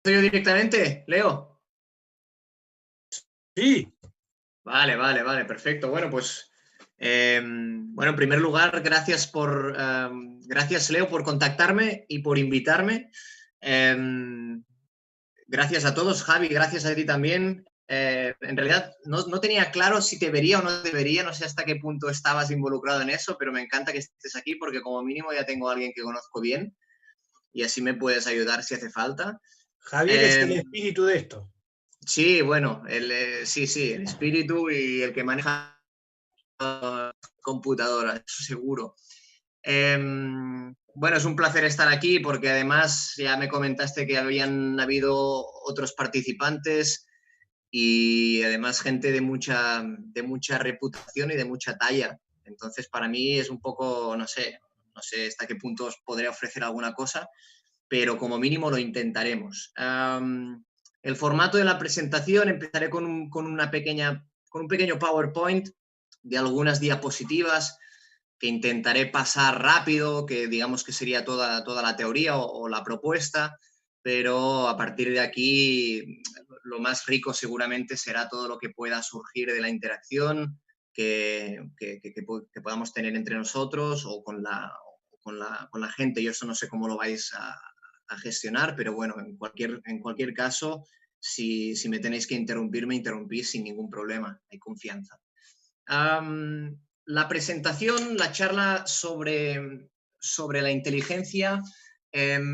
¿Soy yo directamente, Leo? Sí. Vale, perfecto. Bueno, pues, bueno, en primer lugar, gracias, Leo, por contactarme y por invitarme. Eh, Gracias a todos, Javi, gracias a ti también. En realidad, no tenía claro si te vería o no te vería, no sé hasta qué punto estabas involucrado en eso, pero me encanta que estés aquí porque como mínimo ya tengo a alguien que conozco bien y así me puedes ayudar si hace falta. Javier es Eh, el espíritu de esto. sí, bueno, sí, el espíritu y el que maneja computadora, eso seguro. Eh, bueno, es un placer estar aquí porque además ya me comentaste que habían habido otros participantes y además gente de mucha reputación y de mucha talla. Entonces, para mí es un poco, no sé hasta qué punto os podré ofrecer alguna cosa, pero como mínimo lo intentaremos. El formato de la presentación, empezaré con un pequeño PowerPoint de algunas diapositivas que intentaré pasar rápido, que digamos que sería toda la teoría o la propuesta, pero a partir de aquí lo más rico seguramente será todo lo que pueda surgir de la interacción que podamos tener entre nosotros o con la gente. Yo eso no sé cómo lo vais a gestionar, pero bueno, en cualquier caso, si me tenéis que interrumpir, me interrumpís sin ningún problema, hay confianza. La presentación, la charla sobre la inteligencia,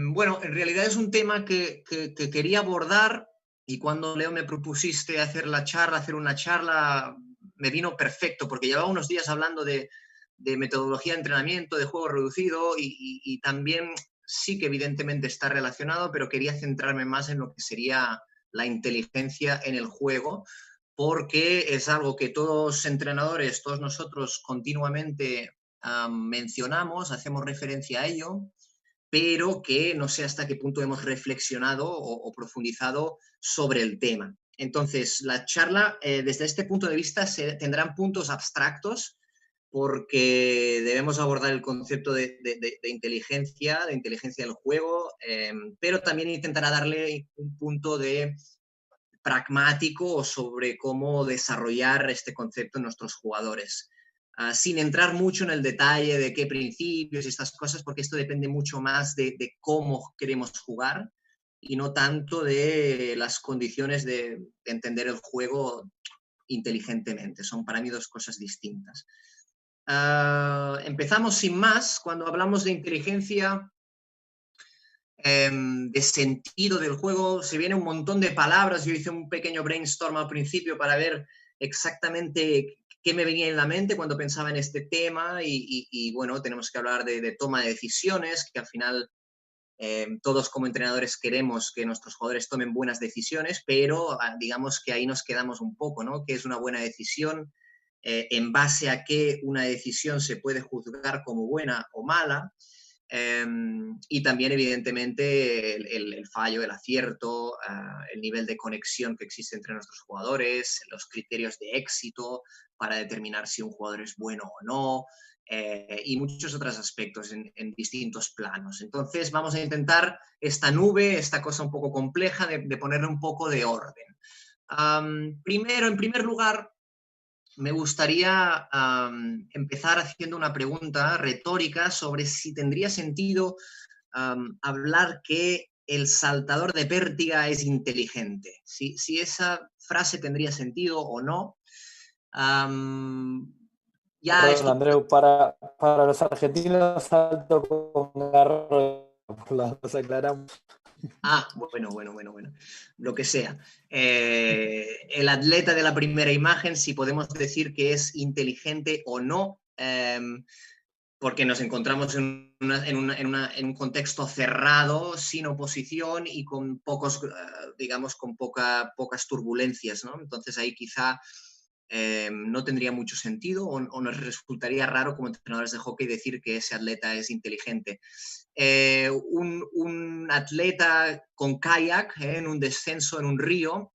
bueno, en realidad es un tema que quería abordar y cuando Leo me propusiste hacer una charla, me vino perfecto porque llevaba unos días hablando de metodología de entrenamiento, de juego reducido y también sí que evidentemente está relacionado, pero quería centrarme más en lo que sería la inteligencia en el juego, porque es algo que todos entrenadores, todos nosotros continuamente mencionamos, hacemos referencia a ello, pero que no sé hasta qué punto hemos reflexionado o profundizado sobre el tema. Entonces, la charla, desde este punto de vista, tendrán puntos abstractos porque debemos abordar el concepto de inteligencia del juego, pero también intentará darle un punto de pragmático sobre cómo desarrollar este concepto en nuestros jugadores. Sin entrar mucho en el detalle de qué principios y estas cosas, porque esto depende mucho más de cómo queremos jugar y no tanto de las condiciones de entender el juego inteligentemente. Son para mí dos cosas distintas. Empezamos sin más. Cuando hablamos de inteligencia, de sentido del juego, se viene un montón de palabras. Yo hice un pequeño brainstorm al principio para ver exactamente qué me venía en la mente cuando pensaba en este tema y bueno, tenemos que hablar de toma de decisiones, que al final todos como entrenadores queremos que nuestros jugadores tomen buenas decisiones, pero digamos que ahí nos quedamos un poco, ¿no? ¿Qué es una buena decisión? En base a qué una decisión se puede juzgar como buena o mala. Y también, evidentemente, el fallo, el acierto, el nivel de conexión que existe entre nuestros jugadores, los criterios de éxito para determinar si un jugador es bueno o no, y muchos otros aspectos en distintos planos. Entonces, vamos a intentar esta nube, esta cosa un poco compleja, de ponerle un poco de orden. En primer lugar, me gustaría empezar haciendo una pregunta retórica sobre si tendría sentido hablar que el saltador de pértiga es inteligente. Si esa frase tendría sentido o no. Ya Perdón, esto... Andreu, para los argentinos salto con garro, por las dos aclaramos. Bueno. Lo que sea. El atleta de la primera imagen, si podemos decir que es inteligente o no, porque nos encontramos en un contexto cerrado, sin oposición y con pocos, digamos, con pocas turbulencias, ¿no? Entonces ahí quizá no tendría mucho sentido o nos resultaría raro como entrenadores de hockey decir que ese atleta es inteligente. Un atleta con kayak en un descenso en un río,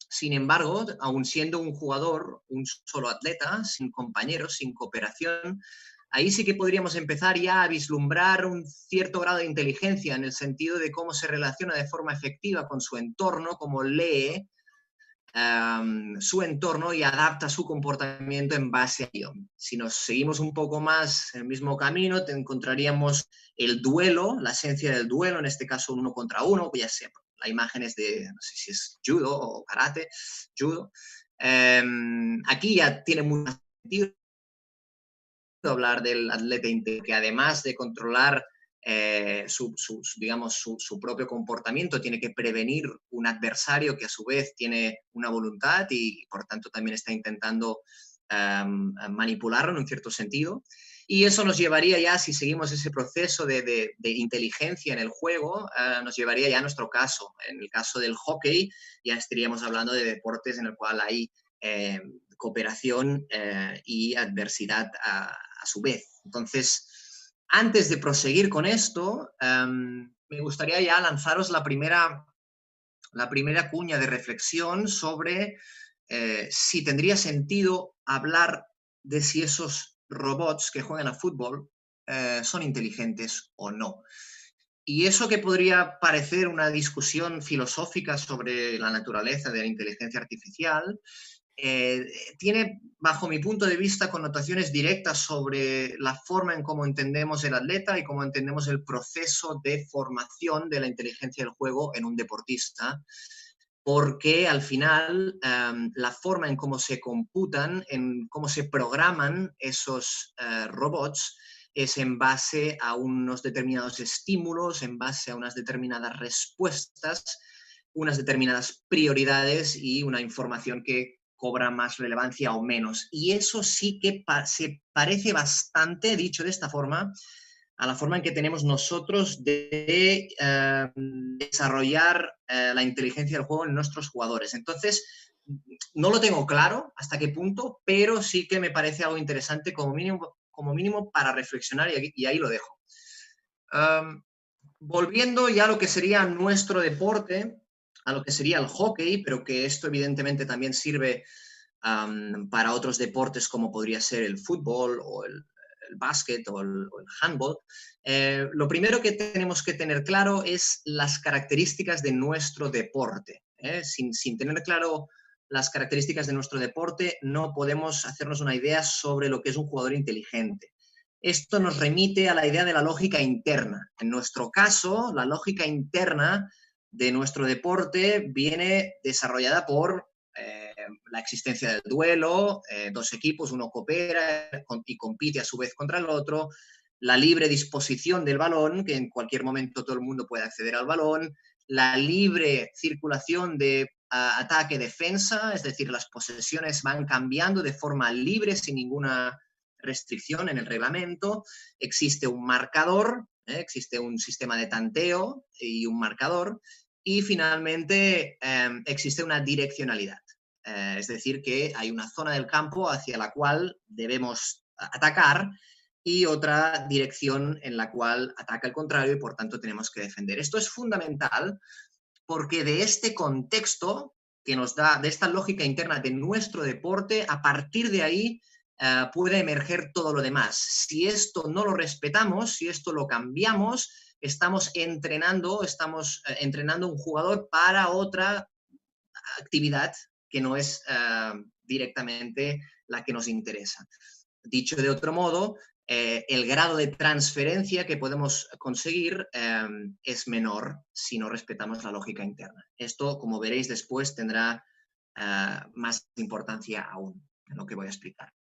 sin embargo, aun siendo un jugador, un solo atleta, sin compañeros, sin cooperación, ahí sí que podríamos empezar ya a vislumbrar un cierto grado de inteligencia en el sentido de cómo se relaciona de forma efectiva con su entorno, cómo lee su entorno y adapta su comportamiento en base a ello. Si nos seguimos un poco más en el mismo camino, te encontraríamos el duelo, la esencia del duelo, en este caso 1 contra 1, ya sea, la imagen es de, no sé si es judo o karate, judo. Aquí ya tiene mucho sentido hablar del atleta integral, que además de controlar digamos, su propio comportamiento, tiene que prevenir un adversario que a su vez tiene una voluntad y por tanto también está intentando manipularlo en un cierto sentido. Y eso nos llevaría ya, si seguimos ese proceso de inteligencia en el juego, nos llevaría ya a nuestro caso. En el caso del hockey ya estaríamos hablando de deportes en el cual hay cooperación y adversidad a su vez. Entonces, antes de proseguir con esto, me gustaría ya lanzaros la primera cuña de reflexión sobre si tendría sentido hablar de si esos robots que juegan a fútbol son inteligentes o no. Y eso que podría parecer una discusión filosófica sobre la naturaleza de la inteligencia artificial, tiene, bajo mi punto de vista, connotaciones directas sobre la forma en cómo entendemos el atleta y cómo entendemos el proceso de formación de la inteligencia del juego en un deportista, porque al final la forma en cómo se computan, en cómo se programan esos robots, es en base a unos determinados estímulos, en base a unas determinadas respuestas, unas determinadas prioridades y una información que cobra más relevancia o menos. Y eso sí que se parece bastante, dicho de esta forma, a la forma en que tenemos nosotros de desarrollar la inteligencia del juego en nuestros jugadores. Entonces, no lo tengo claro hasta qué punto, pero sí que me parece algo interesante como mínimo para reflexionar y ahí lo dejo. Volviendo ya a lo que sería nuestro deporte, a lo que sería el hockey, pero que esto evidentemente también sirve para otros deportes como podría ser el fútbol o el básquet o el handball. Lo primero que tenemos que tener claro es las características de nuestro deporte. Sin tener claro las características de nuestro deporte, no podemos hacernos una idea sobre lo que es un jugador inteligente. Esto nos remite a la idea de la lógica interna. En nuestro caso, la lógica interna de nuestro deporte viene desarrollada por la existencia del duelo, dos equipos, uno coopera y compite a su vez contra el otro, la libre disposición del balón, que en cualquier momento todo el mundo puede acceder al balón, la libre circulación de ataque-defensa, es decir, las posesiones van cambiando de forma libre, sin ninguna restricción en el reglamento, existe un marcador, existe un sistema de tanteo y un marcador, y finalmente existe una direccionalidad. Es decir, que hay una zona del campo hacia la cual debemos atacar y otra dirección en la cual ataca el contrario y por tanto tenemos que defender. Esto es fundamental porque de este contexto que nos da, de esta lógica interna de nuestro deporte, a partir de ahí puede emerger todo lo demás. Si esto no lo respetamos, si esto lo cambiamos, estamos entrenando un jugador para otra actividad que no es directamente la que nos interesa. Dicho de otro modo, el grado de transferencia que podemos conseguir es menor si no respetamos la lógica interna. Esto, como veréis después, tendrá más importancia aún en lo que voy a explicar.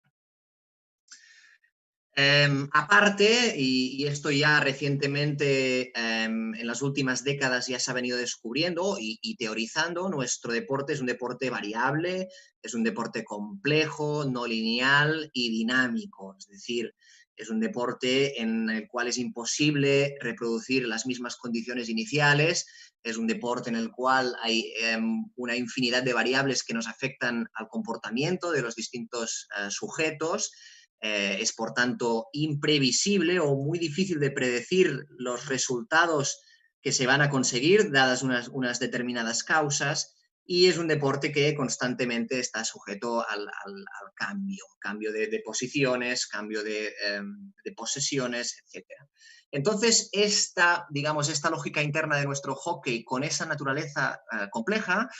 Aparte, y esto ya recientemente, en las últimas décadas ya se ha venido descubriendo y teorizando, nuestro deporte es un deporte variable, es un deporte complejo, no lineal y dinámico. Es decir, es un deporte en el cual es imposible reproducir las mismas condiciones iniciales, es un deporte en el cual hay una infinidad de variables que nos afectan al comportamiento de los distintos sujetos. Es por tanto imprevisible o muy difícil de predecir los resultados que se van a conseguir dadas unas determinadas causas y es un deporte que constantemente está sujeto al cambio de posiciones, cambio de posesiones, etc. Entonces, digamos, esta lógica interna de nuestro hockey con esa naturaleza compleja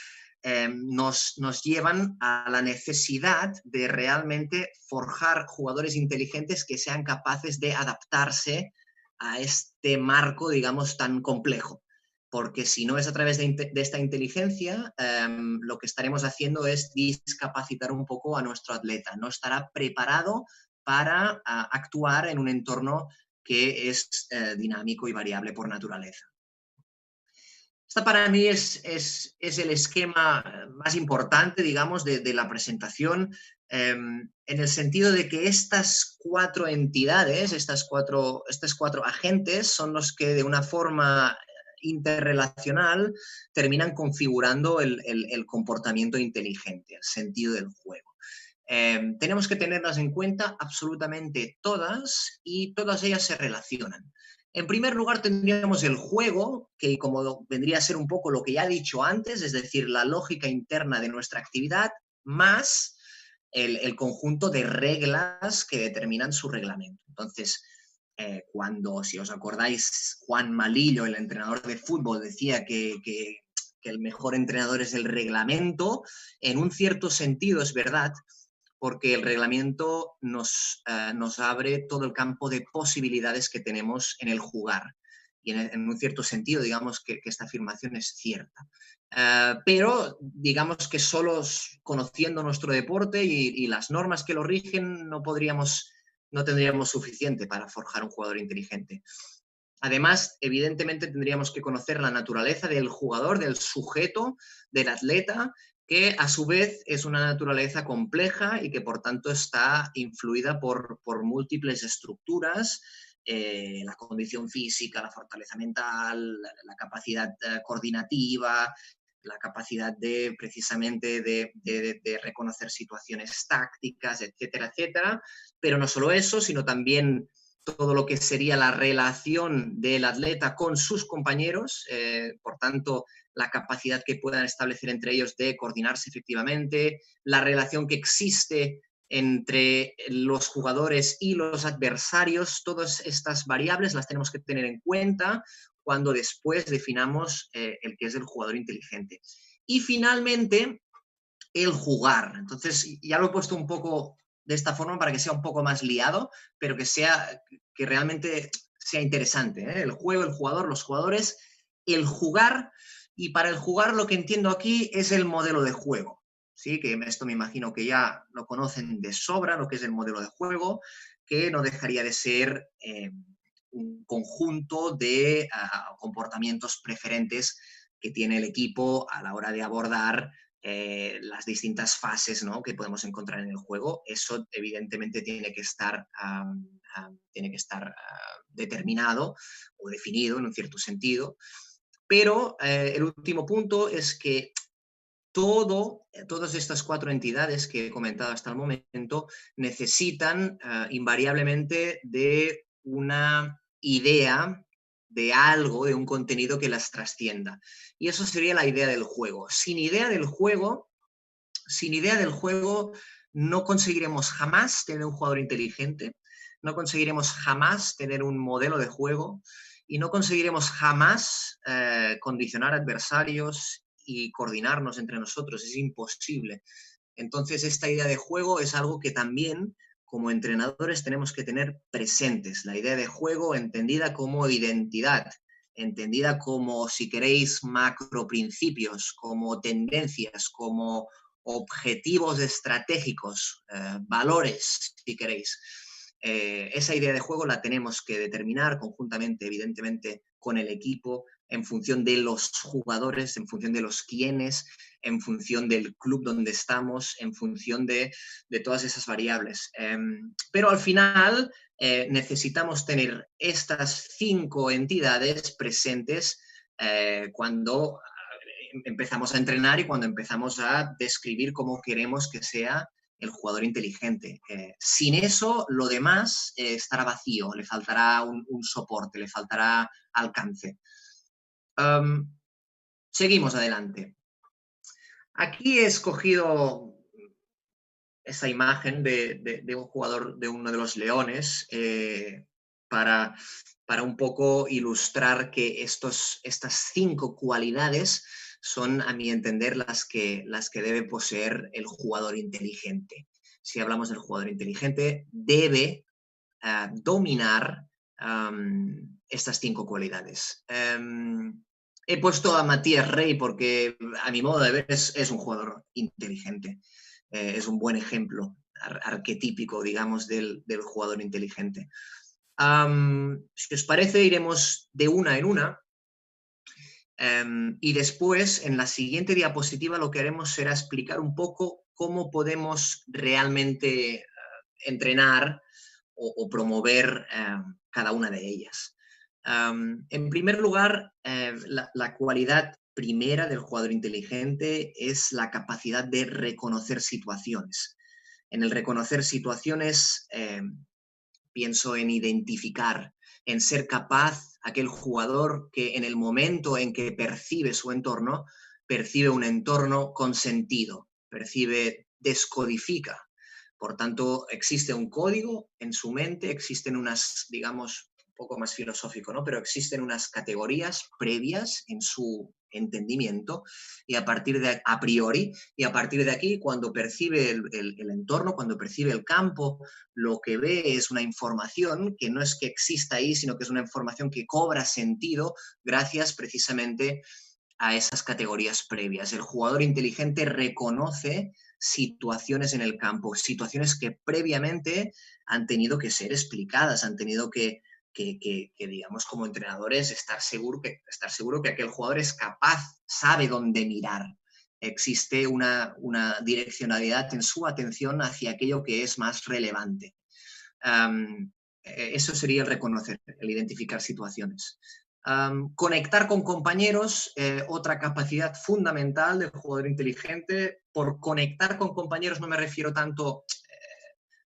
nos llevan a la necesidad de realmente forjar jugadores inteligentes que sean capaces de adaptarse a este marco, digamos, tan complejo. Porque si no es a través de esta inteligencia, lo que estaremos haciendo es discapacitar un poco a nuestro atleta. No estará preparado para actuar en un entorno que es dinámico y variable por naturaleza. Esta para mí es el esquema más importante, digamos, de la presentación, en el sentido de que estas 4 entidades, estos cuatro agentes, son los que de una forma interrelacional terminan configurando el comportamiento inteligente, el sentido del juego. Tenemos que tenerlas en cuenta absolutamente todas y todas ellas se relacionan. En primer lugar tendríamos el juego, que como vendría a ser un poco lo que ya he dicho antes, es decir, la lógica interna de nuestra actividad, más el conjunto de reglas que determinan su reglamento. Entonces, cuando, si os acordáis, Juan Malillo, el entrenador de fútbol, decía que el mejor entrenador es el reglamento, en un cierto sentido es verdad, porque el reglamento nos abre todo el campo de posibilidades que tenemos en el jugar. Y en un cierto sentido, digamos que esta afirmación es cierta. Pero digamos que solo conociendo nuestro deporte y las normas que lo rigen no tendríamos suficiente para forjar un jugador inteligente. Además, evidentemente tendríamos que conocer la naturaleza del jugador, del sujeto, del atleta, que a su vez es una naturaleza compleja y que por tanto está influida por múltiples estructuras, la condición física, la fortaleza mental, la capacidad coordinativa, la capacidad precisamente de reconocer situaciones tácticas, etcétera, etcétera. Pero no solo eso, sino también todo lo que sería la relación del atleta con sus compañeros, por tanto, la capacidad que puedan establecer entre ellos de coordinarse efectivamente, la relación que existe entre los jugadores y los adversarios, todas estas variables las tenemos que tener en cuenta cuando después definamos el que es el jugador inteligente. Y finalmente, el jugar. Entonces, ya lo he puesto un poco de esta forma para que sea un poco más liado, pero que realmente sea interesante, ¿eh? El juego, el jugador, los jugadores, el jugar, y para el jugar lo que entiendo aquí es el modelo de juego, ¿sí? Que esto me imagino que ya lo conocen de sobra, lo que es el modelo de juego, que no dejaría de ser un conjunto de comportamientos preferentes que tiene el equipo a la hora de abordar las distintas fases, ¿no?, que podemos encontrar en el juego. Eso evidentemente tiene que estar determinado o definido en un cierto sentido. Pero el último punto es que todas estas 4 entidades que he comentado hasta el momento necesitan invariablemente de una idea, de algo, de un contenido que las trascienda. Y eso sería la idea del juego. Sin idea del juego no conseguiremos jamás tener un jugador inteligente, no conseguiremos jamás tener un modelo de juego y no conseguiremos jamás condicionar adversarios y coordinarnos entre nosotros. Es imposible. Entonces, esta idea de juego es algo que también, como entrenadores, tenemos que tener presentes. La idea de juego entendida como identidad, entendida como, si queréis, macroprincipios, como tendencias, como objetivos estratégicos, valores, si queréis. Esa idea de juego la tenemos que determinar conjuntamente, evidentemente, con el equipo, en función de los jugadores, en función de los quiénes, en función del club donde estamos, en función de todas esas variables. Pero al final necesitamos tener estas 5 entidades presentes cuando empezamos a entrenar y cuando empezamos a describir cómo queremos que sea el jugador inteligente. Sin eso, lo demás estará vacío, le faltará un soporte, le faltará alcance. Seguimos adelante. Aquí he escogido esta imagen de un jugador de uno de los Leones para, para un poco ilustrar que estas 5 cualidades son, a mi entender, las que debe poseer el jugador inteligente. Si hablamos del jugador inteligente, debe dominar estas 5 cualidades. He puesto a Matías Rey porque, a mi modo de ver, es un jugador inteligente. Es un buen ejemplo arquetípico, digamos, del jugador inteligente. Si os parece, iremos de una en una. Y después, en la siguiente diapositiva, lo que haremos será explicar un poco cómo podemos realmente entrenar o promover cada una de ellas. En primer lugar, la cualidad primera del jugador inteligente es la capacidad de reconocer situaciones. En el reconocer situaciones, pienso en identificar, en ser capaz, aquel jugador que en el momento en que percibe su entorno, percibe un entorno con sentido, descodifica. Por tanto, existe un código en su mente, existen unas, digamos, un poco más filosófico, ¿no? Pero existen unas categorías previas en su entendimiento y a partir de a priori, y a partir de aquí, cuando percibe el entorno, cuando percibe el campo, lo que ve es una información que no es que exista ahí, sino que es una información que cobra sentido gracias precisamente a esas categorías previas. El jugador inteligente reconoce situaciones en el campo, situaciones que previamente han tenido que ser explicadas, han tenido que digamos, como entrenadores, estar seguro que aquel jugador es capaz, sabe dónde mirar. Existe una direccionalidad en su atención hacia aquello que es más relevante. Eso sería el reconocer, el identificar situaciones. Conectar con compañeros, otra capacidad fundamental del jugador inteligente. Por conectar con compañeros no me refiero tanto,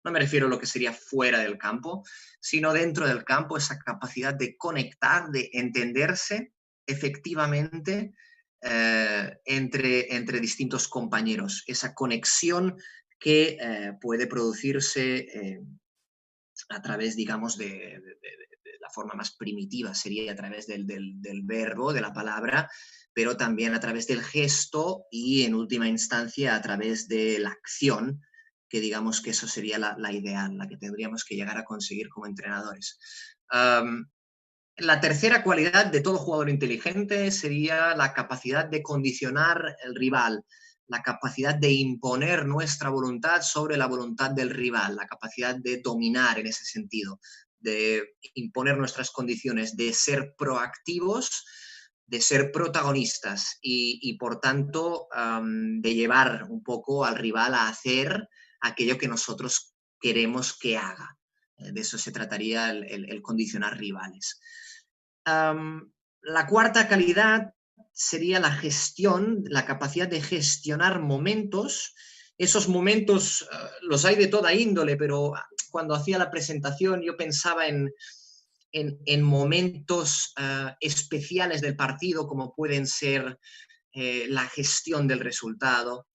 no me refiero a lo que sería fuera del campo, sino dentro del campo, esa capacidad de conectar, de entenderse efectivamente entre distintos compañeros, esa conexión que puede producirse a través, digamos, de la forma más primitiva, sería a través del verbo, de la palabra, pero también a través del gesto y, en última instancia, a través de la acción, que digamos que eso sería la ideal, la que tendríamos que llegar a conseguir como entrenadores. La tercera cualidad de todo jugador inteligente sería la capacidad de condicionar el rival, la capacidad de imponer nuestra voluntad sobre la voluntad del rival, la capacidad de dominar en ese sentido, de imponer nuestras condiciones, de ser proactivos, de ser protagonistas y por tanto, de llevar un poco al rival a hacer aquello que nosotros queremos que haga. De eso se trataría el condicionar rivales. La cuarta calidad sería la gestión, la capacidad de gestionar momentos. Esos momentos los hay de toda índole, pero cuando hacía la presentación yo pensaba en momentos especiales del partido, como pueden ser la gestión del resultado,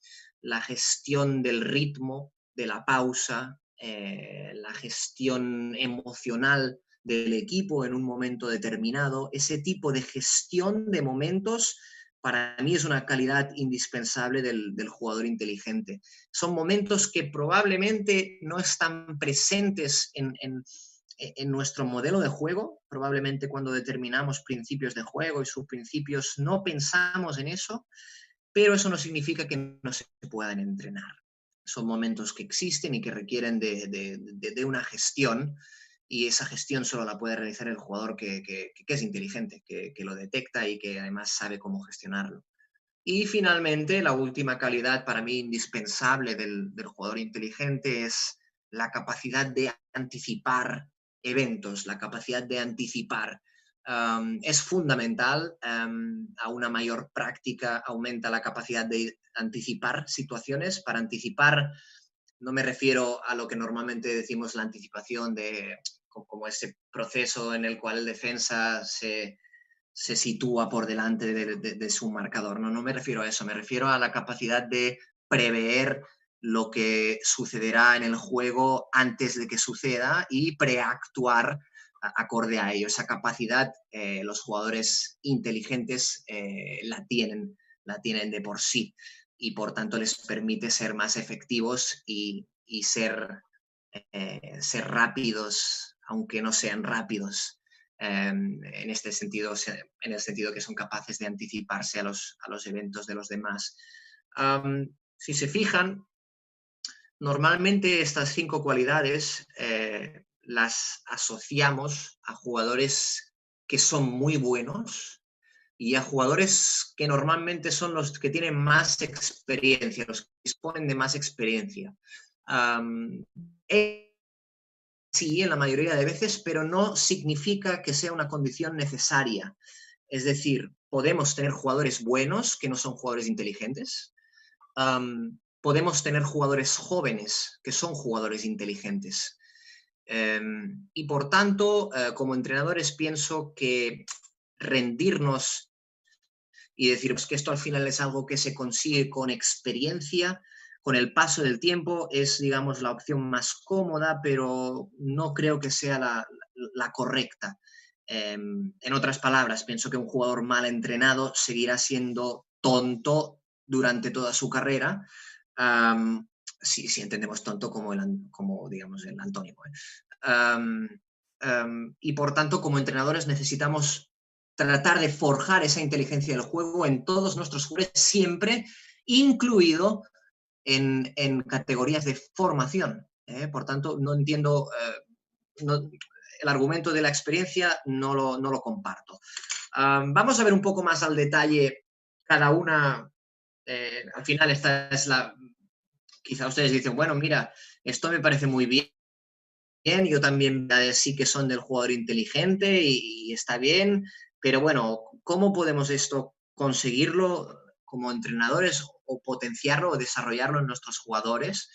la gestión del ritmo, de la pausa, la gestión emocional del equipo en un momento determinado. Ese tipo de gestión de momentos para mí es una calidad indispensable del jugador inteligente. Son momentos que probablemente no están presentes en nuestro modelo de juego. Probablemente cuando determinamos principios de juego y sus principios no pensamos en eso, pero eso no significa que no se puedan entrenar. Son momentos que existen y que requieren de una gestión, y esa gestión solo la puede realizar el jugador que es inteligente, que lo detecta y que además sabe cómo gestionarlo. Y finalmente, la última calidad para mí indispensable del jugador inteligente es la capacidad de anticipar eventos, la capacidad de anticipar. Es fundamental. A una mayor práctica aumenta la capacidad de anticipar situaciones. Para anticipar no me refiero a lo que normalmente decimos la anticipación, como ese proceso en el cual el defensa se se sitúa por delante de su marcador. No me refiero a eso, me refiero a la capacidad de prever lo que sucederá en el juego antes de que suceda y preactuar acorde a ello. Esa capacidad los jugadores inteligentes la tienen de por sí y por tanto les permite ser más efectivos y ser rápidos, aunque no sean rápidos. En este sentido, en el sentido que son capaces de anticiparse a los eventos de los demás. Si se fijan, normalmente estas 5 cualidades las asociamos a jugadores que son muy buenos y a jugadores que normalmente son los que tienen más experiencia, los que disponen de más experiencia. Sí, en la mayoría de veces, pero no significa que sea una condición necesaria. Es decir, podemos tener jugadores buenos que no son jugadores inteligentes. Podemos tener jugadores jóvenes que son jugadores inteligentes. Y por tanto, como entrenadores, pienso que rendirnos y decir que esto al final es algo que se consigue con experiencia, con el paso del tiempo, es, digamos, la opción más cómoda, pero no creo que sea la correcta. En otras palabras, pienso que un jugador mal entrenado seguirá siendo tonto durante toda su carrera, si entendemos tonto como digamos, el antónimo. Y por tanto, como entrenadores necesitamos tratar de forjar esa inteligencia del juego en todos nuestros jugadores, siempre incluido en categorías de formación. Por tanto, no entiendo, el argumento de la experiencia no lo comparto. Vamos a ver un poco más al detalle cada una. Al final esta es quizá ustedes dicen, bueno, mira, esto me parece muy bien, yo también sí que son del jugador inteligente y está bien, pero bueno, ¿cómo podemos esto conseguirlo como entrenadores o potenciarlo o desarrollarlo en nuestros jugadores?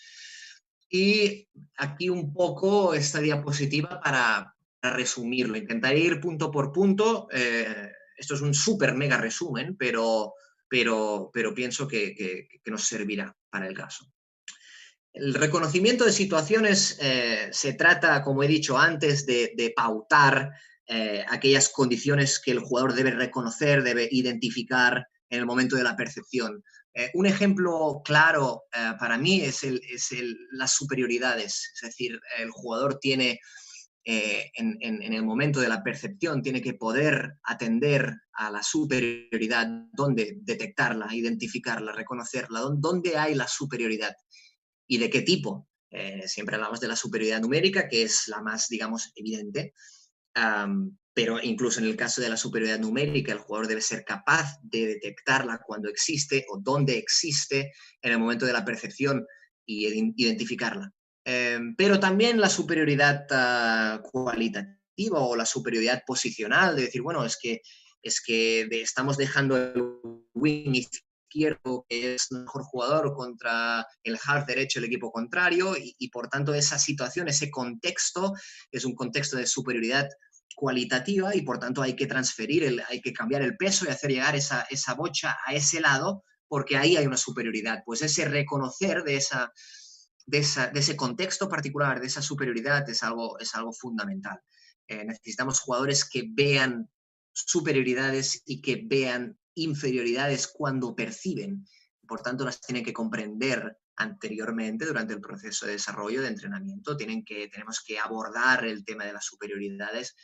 Y aquí un poco esta diapositiva para resumirlo. Intentaré ir punto por punto. Esto es un súper mega resumen, pero pienso que nos servirá para el caso. El reconocimiento de situaciones se trata, como he dicho antes, de pautar aquellas condiciones que el jugador debe reconocer, debe identificar en el momento de la percepción. Un ejemplo claro para mí es las superioridades, es decir, el jugador tiene en el momento de la percepción tiene que poder atender a la superioridad, dónde detectarla, identificarla, reconocerla, dónde hay la superioridad y de qué tipo. Siempre hablamos de la superioridad numérica, que es la más, digamos, evidente, pero incluso en el caso de la superioridad numérica, el jugador debe ser capaz de detectarla cuando existe o dónde existe en el momento de la percepción y identificarla. Pero también la superioridad cualitativa o la superioridad posicional, de decir, bueno, es que estamos dejando el wing izquierdo, que es el mejor jugador, contra el half derecho del equipo contrario, y por tanto esa situación, ese contexto, es un contexto de superioridad cualitativa y por tanto hay que hay que cambiar el peso y hacer llegar esa bocha a ese lado, porque ahí hay una superioridad. Pues ese reconocer de ese contexto particular, de esa superioridad, es algo fundamental. Necesitamos jugadores que vean superioridades y que vean inferioridades cuando perciben. Por tanto, las tienen que comprender anteriormente durante el proceso de desarrollo, de entrenamiento. Tenemos que abordar el tema de las superioridades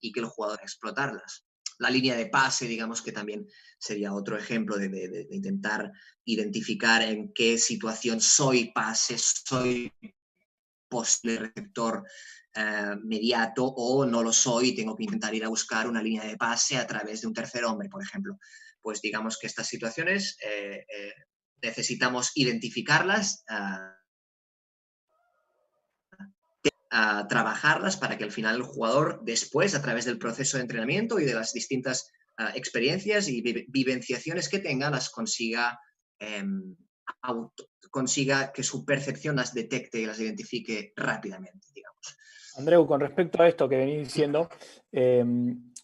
y que el jugador explotarlas. La línea de pase, digamos que también sería otro ejemplo de intentar identificar en qué situación soy pase, soy posible receptor mediato o no lo soy y tengo que intentar ir a buscar una línea de pase a través de un tercer hombre, por ejemplo. Pues digamos que estas situaciones necesitamos identificarlas, trabajarlas para que al final el jugador después, a través del proceso de entrenamiento y de las distintas experiencias y vivenciaciones que tenga, las consiga que su percepción las detecte y las identifique rápidamente, digamos. Andreu, con respecto a esto que venís diciendo,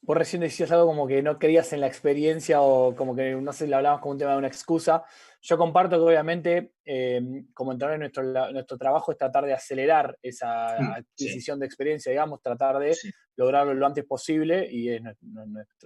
vos recién decías algo como que no creías en la experiencia o como que, no sé, le hablabas como un tema de una excusa. Yo comparto que obviamente como entrenador nuestro trabajo es tratar de acelerar esa Sí, adquisición de experiencia, digamos, tratar de sí. lograrlo lo antes posible y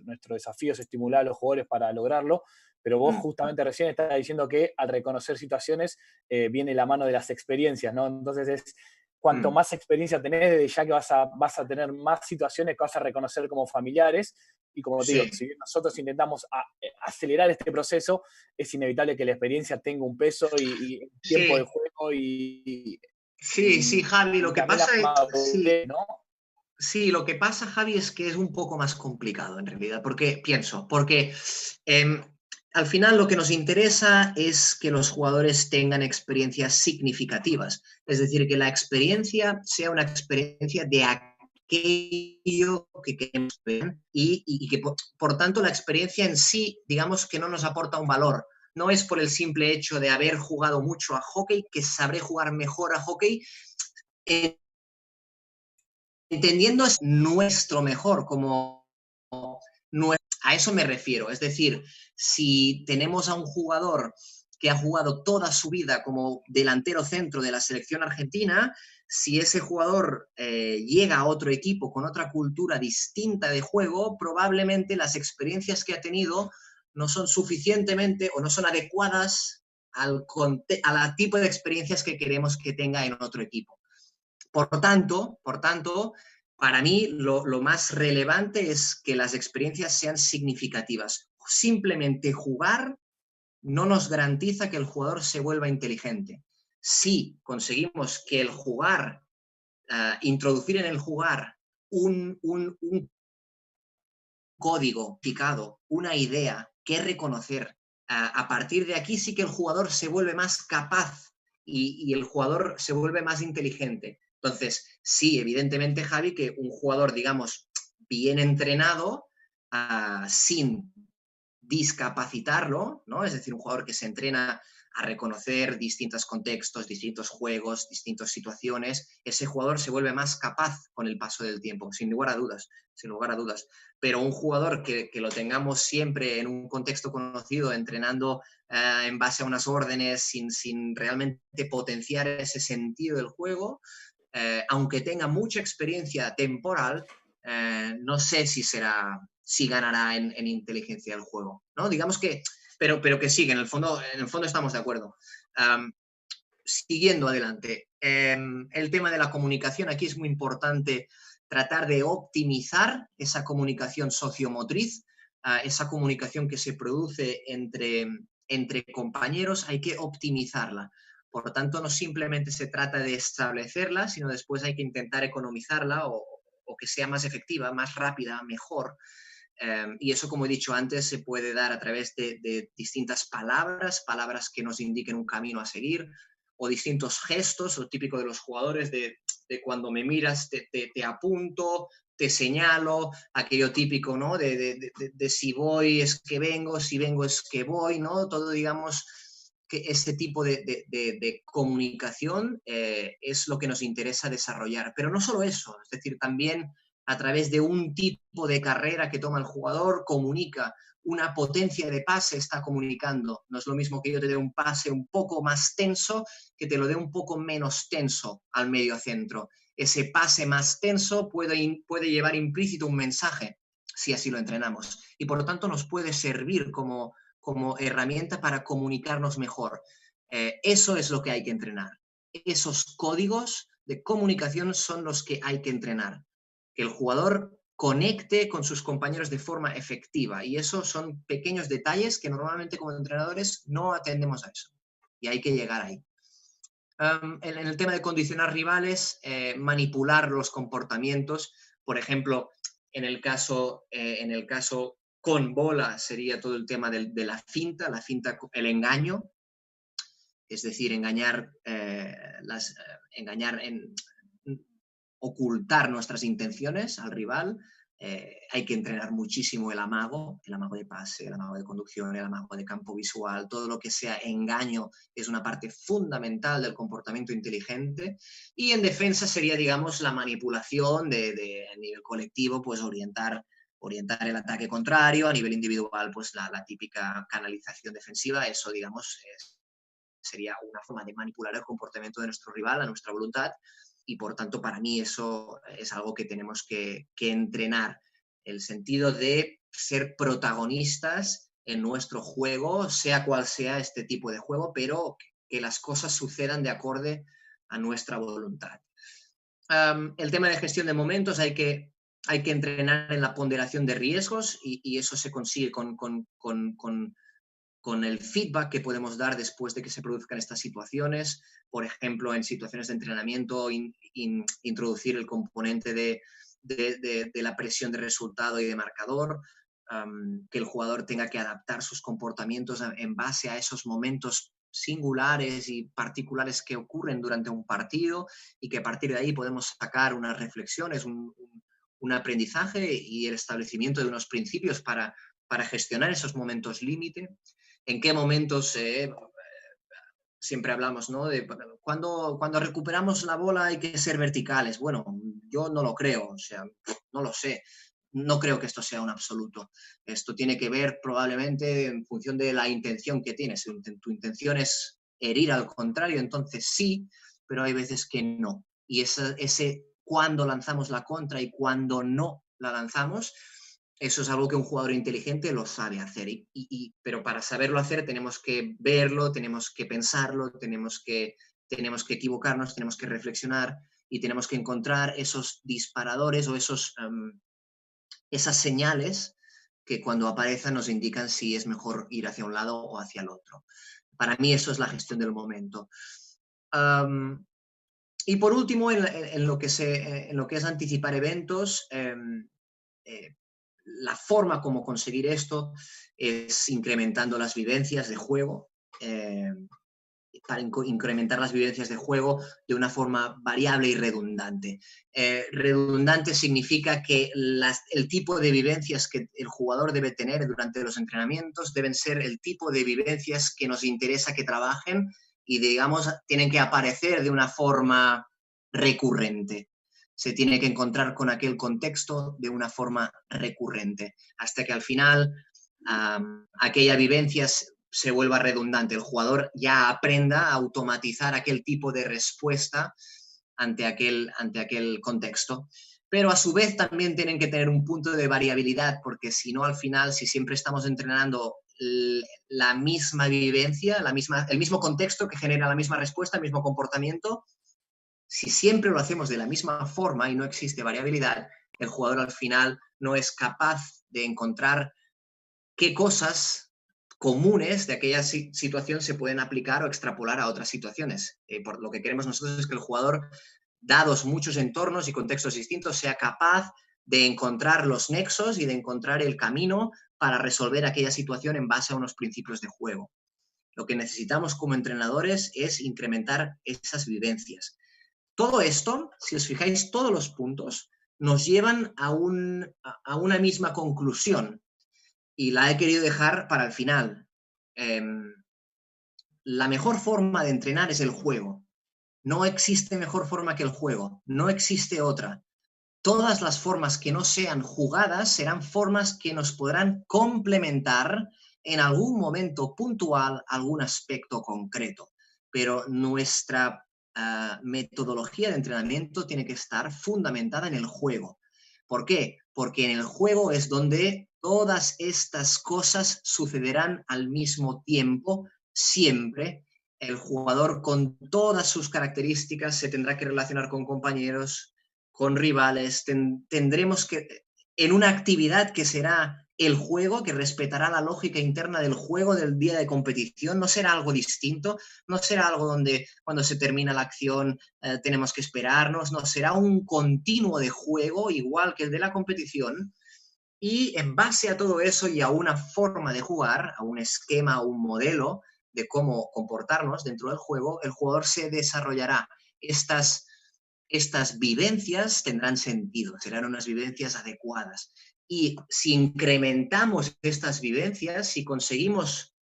nuestro desafío es estimular a los jugadores para lograrlo. Pero vos Mm, justamente recién estabas diciendo que al reconocer situaciones viene la mano de las experiencias, ¿no? Entonces es cuanto mm. más experiencia tenés, desde ya que vas a tener más situaciones que vas a reconocer como familiares. Y como te digo, Sí, si bien nosotros intentamos acelerar este proceso, es inevitable que la experiencia tenga un peso y el tiempo de sí, juego y, sí, sí, Javi, lo que también la pasa es, sí, madurez, ¿no? sí, lo que pasa, Javi, es que es un poco más complicado en realidad, porque al final lo que nos interesa es que los jugadores tengan experiencias significativas, es decir, que la experiencia sea una experiencia de aquello que queremos ver y que por tanto la experiencia en sí, digamos que no nos aporta un valor. No es por el simple hecho de haber jugado mucho a hockey que sabré jugar mejor a hockey, entendiendo es nuestro mejor, como a eso me refiero. Es decir, si tenemos a un jugador que ha jugado toda su vida como delantero centro de la selección argentina, si ese jugador llega a otro equipo con otra cultura distinta de juego, probablemente las experiencias que ha tenido no son suficientemente o no son adecuadas al tipo de experiencias que queremos que tenga en otro equipo. Por tanto, para mí lo más relevante es que las experiencias sean significativas. Simplemente jugar no nos garantiza que el jugador se vuelva inteligente. Si conseguimos que el jugar, introducir en el jugar un código picado, una idea que reconocer, a partir de aquí sí que el jugador se vuelve más capaz y el jugador se vuelve más inteligente. Entonces, sí, evidentemente, Javi, que un jugador, digamos, bien entrenado, sin discapacitarlo, ¿no? Es decir, un jugador que se entrena a reconocer distintos contextos, distintos juegos, distintas situaciones, ese jugador se vuelve más capaz con el paso del tiempo, sin lugar a dudas, sin lugar a dudas. Pero un jugador que lo tengamos siempre en un contexto conocido, entrenando en base a unas órdenes, sin realmente potenciar ese sentido del juego, aunque tenga mucha experiencia temporal, no sé si ganará en inteligencia del juego, ¿no? Digamos que, pero que sí, que en el fondo estamos de acuerdo. Siguiendo adelante, el tema de la comunicación, aquí es muy importante tratar de optimizar esa comunicación sociomotriz, esa comunicación que se produce entre compañeros, hay que optimizarla. Por lo tanto, no simplemente se trata de establecerla, sino después hay que intentar economizarla o que sea más efectiva, más rápida, mejor. Y eso, como he dicho antes, se puede dar a través de distintas palabras que nos indiquen un camino a seguir, o distintos gestos, lo típico de los jugadores, de cuando me miras te apunto, te señalo, aquello típico, ¿no? De si voy es que vengo, si vengo es que voy, ¿no? Todo, digamos, que este tipo de comunicación es lo que nos interesa desarrollar. Pero no solo eso, es decir, también a través de un tipo de carrera que toma el jugador, comunica una potencia de pase, está comunicando. No es lo mismo que yo te dé un pase un poco más tenso que te lo dé un poco menos tenso al medio centro. Ese pase más tenso puede llevar implícito un mensaje, si así lo entrenamos. Y por lo tanto nos puede servir como herramienta para comunicarnos mejor. Eso es lo que hay que entrenar. Esos códigos de comunicación son los que hay que entrenar. Que el jugador conecte con sus compañeros de forma efectiva. Y eso son pequeños detalles que normalmente como entrenadores no atendemos a eso. Y hay que llegar ahí. En el tema de condicionar rivales, manipular los comportamientos, por ejemplo, en el caso con bola sería todo el tema de la finta, el engaño, es decir, engañar ocultar nuestras intenciones al rival, hay que entrenar muchísimo el amago de pase, el amago de conducción, el amago de campo visual, todo lo que sea engaño es una parte fundamental del comportamiento inteligente. Y en defensa sería, digamos, la manipulación a nivel colectivo, pues orientar el ataque contrario, a nivel individual, pues la típica canalización defensiva, eso, digamos, sería una forma de manipular el comportamiento de nuestro rival a nuestra voluntad. Y por tanto, para mí eso es algo que tenemos que entrenar, el sentido de ser protagonistas en nuestro juego, sea cual sea este tipo de juego, pero que las cosas sucedan de acorde a nuestra voluntad. El tema de gestión de momentos, hay que entrenar en la ponderación de riesgos y eso se consigue con el feedback que podemos dar después de que se produzcan estas situaciones. Por ejemplo, en situaciones de entrenamiento, introducir el componente de la presión de resultado y de marcador, que el jugador tenga que adaptar sus comportamientos en base a esos momentos singulares y particulares que ocurren durante un partido y que a partir de ahí podemos sacar unas reflexiones, un aprendizaje y el establecimiento de unos principios para gestionar esos momentos límite. En qué momentos, siempre hablamos, ¿no? De cuando recuperamos la bola hay que ser verticales. Bueno, yo no lo creo, o sea, no lo sé. No creo que esto sea un absoluto. Esto tiene que ver probablemente en función de la intención que tienes. Si tu intención es herir al contrario, entonces sí, pero hay veces que no. Y ese cuando lanzamos la contra y cuando no la lanzamos, eso es algo que un jugador inteligente lo sabe hacer, pero para saberlo hacer tenemos que verlo, tenemos que pensarlo, tenemos que equivocarnos, tenemos que reflexionar y tenemos que encontrar esos disparadores o esas señales que cuando aparecen nos indican si es mejor ir hacia un lado o hacia el otro. Para mí eso es la gestión del momento. Y por último, en lo que es anticipar eventos, la forma como conseguir esto es incrementando las vivencias de juego, para incrementar las vivencias de juego de una forma variable y redundante. Redundante significa que el tipo de vivencias que el jugador debe tener durante los entrenamientos deben ser el tipo de vivencias que nos interesa que trabajen y, digamos, tienen que aparecer de una forma recurrente. Se tiene que encontrar con aquel contexto de una forma recurrente, hasta que al final aquella vivencia se vuelva redundante. El jugador ya aprenda a automatizar aquel tipo de respuesta ante aquel contexto. Pero a su vez también tienen que tener un punto de variabilidad, porque si no, al final, si siempre estamos entrenando la misma vivencia, el mismo contexto que genera la misma respuesta, el mismo comportamiento, si siempre lo hacemos de la misma forma y no existe variabilidad, el jugador al final no es capaz de encontrar qué cosas comunes de aquella situación se pueden aplicar o extrapolar a otras situaciones. Por lo que queremos nosotros es que el jugador, dados muchos entornos y contextos distintos, sea capaz de encontrar los nexos y de encontrar el camino para resolver aquella situación en base a unos principios de juego. Lo que necesitamos como entrenadores es incrementar esas vivencias. Todo esto, si os fijáis, todos los puntos nos llevan a una misma conclusión y la he querido dejar para el final. La mejor forma de entrenar es el juego. No existe mejor forma que el juego, no existe otra. Todas las formas que no sean jugadas serán formas que nos podrán complementar en algún momento puntual algún aspecto concreto, pero nuestra metodología de entrenamiento tiene que estar fundamentada en el juego. ¿Por qué? Porque en el juego es donde todas estas cosas sucederán al mismo tiempo, siempre. El jugador con todas sus características se tendrá que relacionar con compañeros, con rivales, tendremos que, en una actividad que será el juego, que respetará la lógica interna del juego del día de competición, no será algo distinto, no será algo donde cuando se termina la acción tenemos que esperarnos, no, será un continuo de juego igual que el de la competición. Y en base a todo eso y a una forma de jugar, a un esquema, a un modelo de cómo comportarnos dentro del juego, el jugador se desarrollará estas estas vivencias tendrán sentido, serán unas vivencias adecuadas. Y si incrementamos estas vivencias, si conseguimos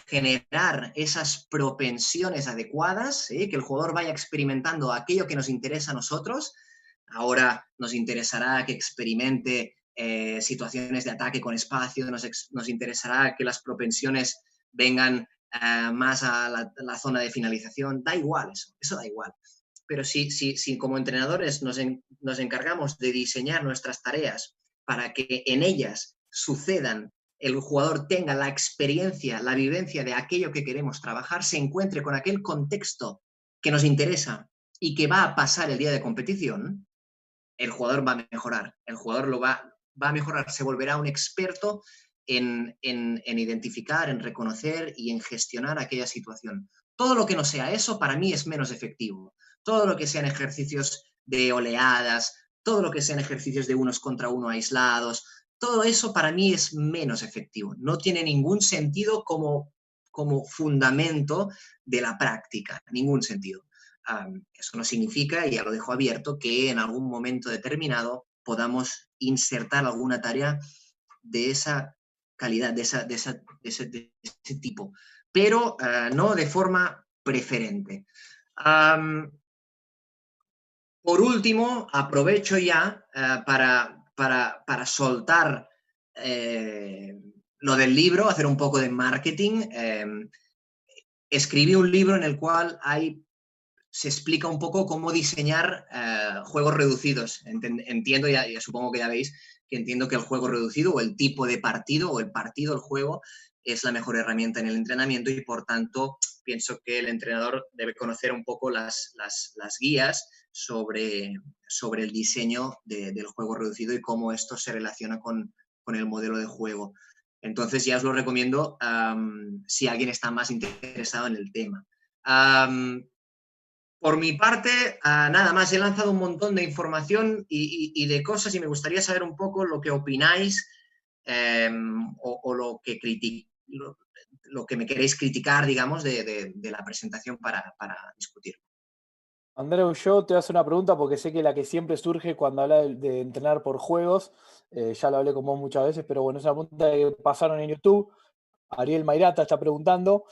generar esas propensiones adecuadas, que el jugador vaya experimentando aquello que nos interesa a nosotros, ahora nos interesará que experimente situaciones de ataque con espacio, nos interesará que las propensiones vengan más a la zona de finalización, da igual eso da igual. Pero si como entrenadores nos encargamos de diseñar nuestras tareas para que en ellas sucedan, el jugador tenga la experiencia, la vivencia de aquello que queremos trabajar, se encuentre con aquel contexto que nos interesa y que va a pasar el día de competición, el jugador va a mejorar, el jugador va a mejorar, se volverá un experto en identificar, en reconocer y en gestionar aquella situación. Todo lo que no sea eso, para mí, es menos efectivo. Todo lo que sean ejercicios de oleadas, todo lo que sean ejercicios de unos contra uno aislados, todo eso para mí es menos efectivo. No tiene ningún sentido como fundamento de la práctica, ningún sentido. Eso no significa, y ya lo dejo abierto, que en algún momento determinado podamos insertar alguna tarea de esa calidad, de ese tipo, pero no de forma preferente. Por último, aprovecho ya para soltar lo del libro, hacer un poco de marketing. Escribí un libro en el cual se explica un poco cómo diseñar juegos reducidos. Entiendo, ya supongo que ya veis, que entiendo que el juego reducido o el tipo de partido o el partido, el juego, es la mejor herramienta en el entrenamiento y, por tanto, pienso que el entrenador debe conocer un poco las guías sobre el diseño del juego reducido y cómo esto se relaciona con el modelo de juego. Entonces ya os lo recomiendo si alguien está más interesado en el tema. Por mi parte, nada más, he lanzado un montón de información y de cosas y me gustaría saber un poco lo que opináis o lo que me queréis criticar, digamos, de la presentación para discutir. Andreu, yo te voy a hacer una pregunta porque sé que la que siempre surge cuando habla de entrenar por juegos, ya lo hablé con vos muchas veces, pero bueno, es una pregunta que pasaron en YouTube. Ariel Mairata está preguntando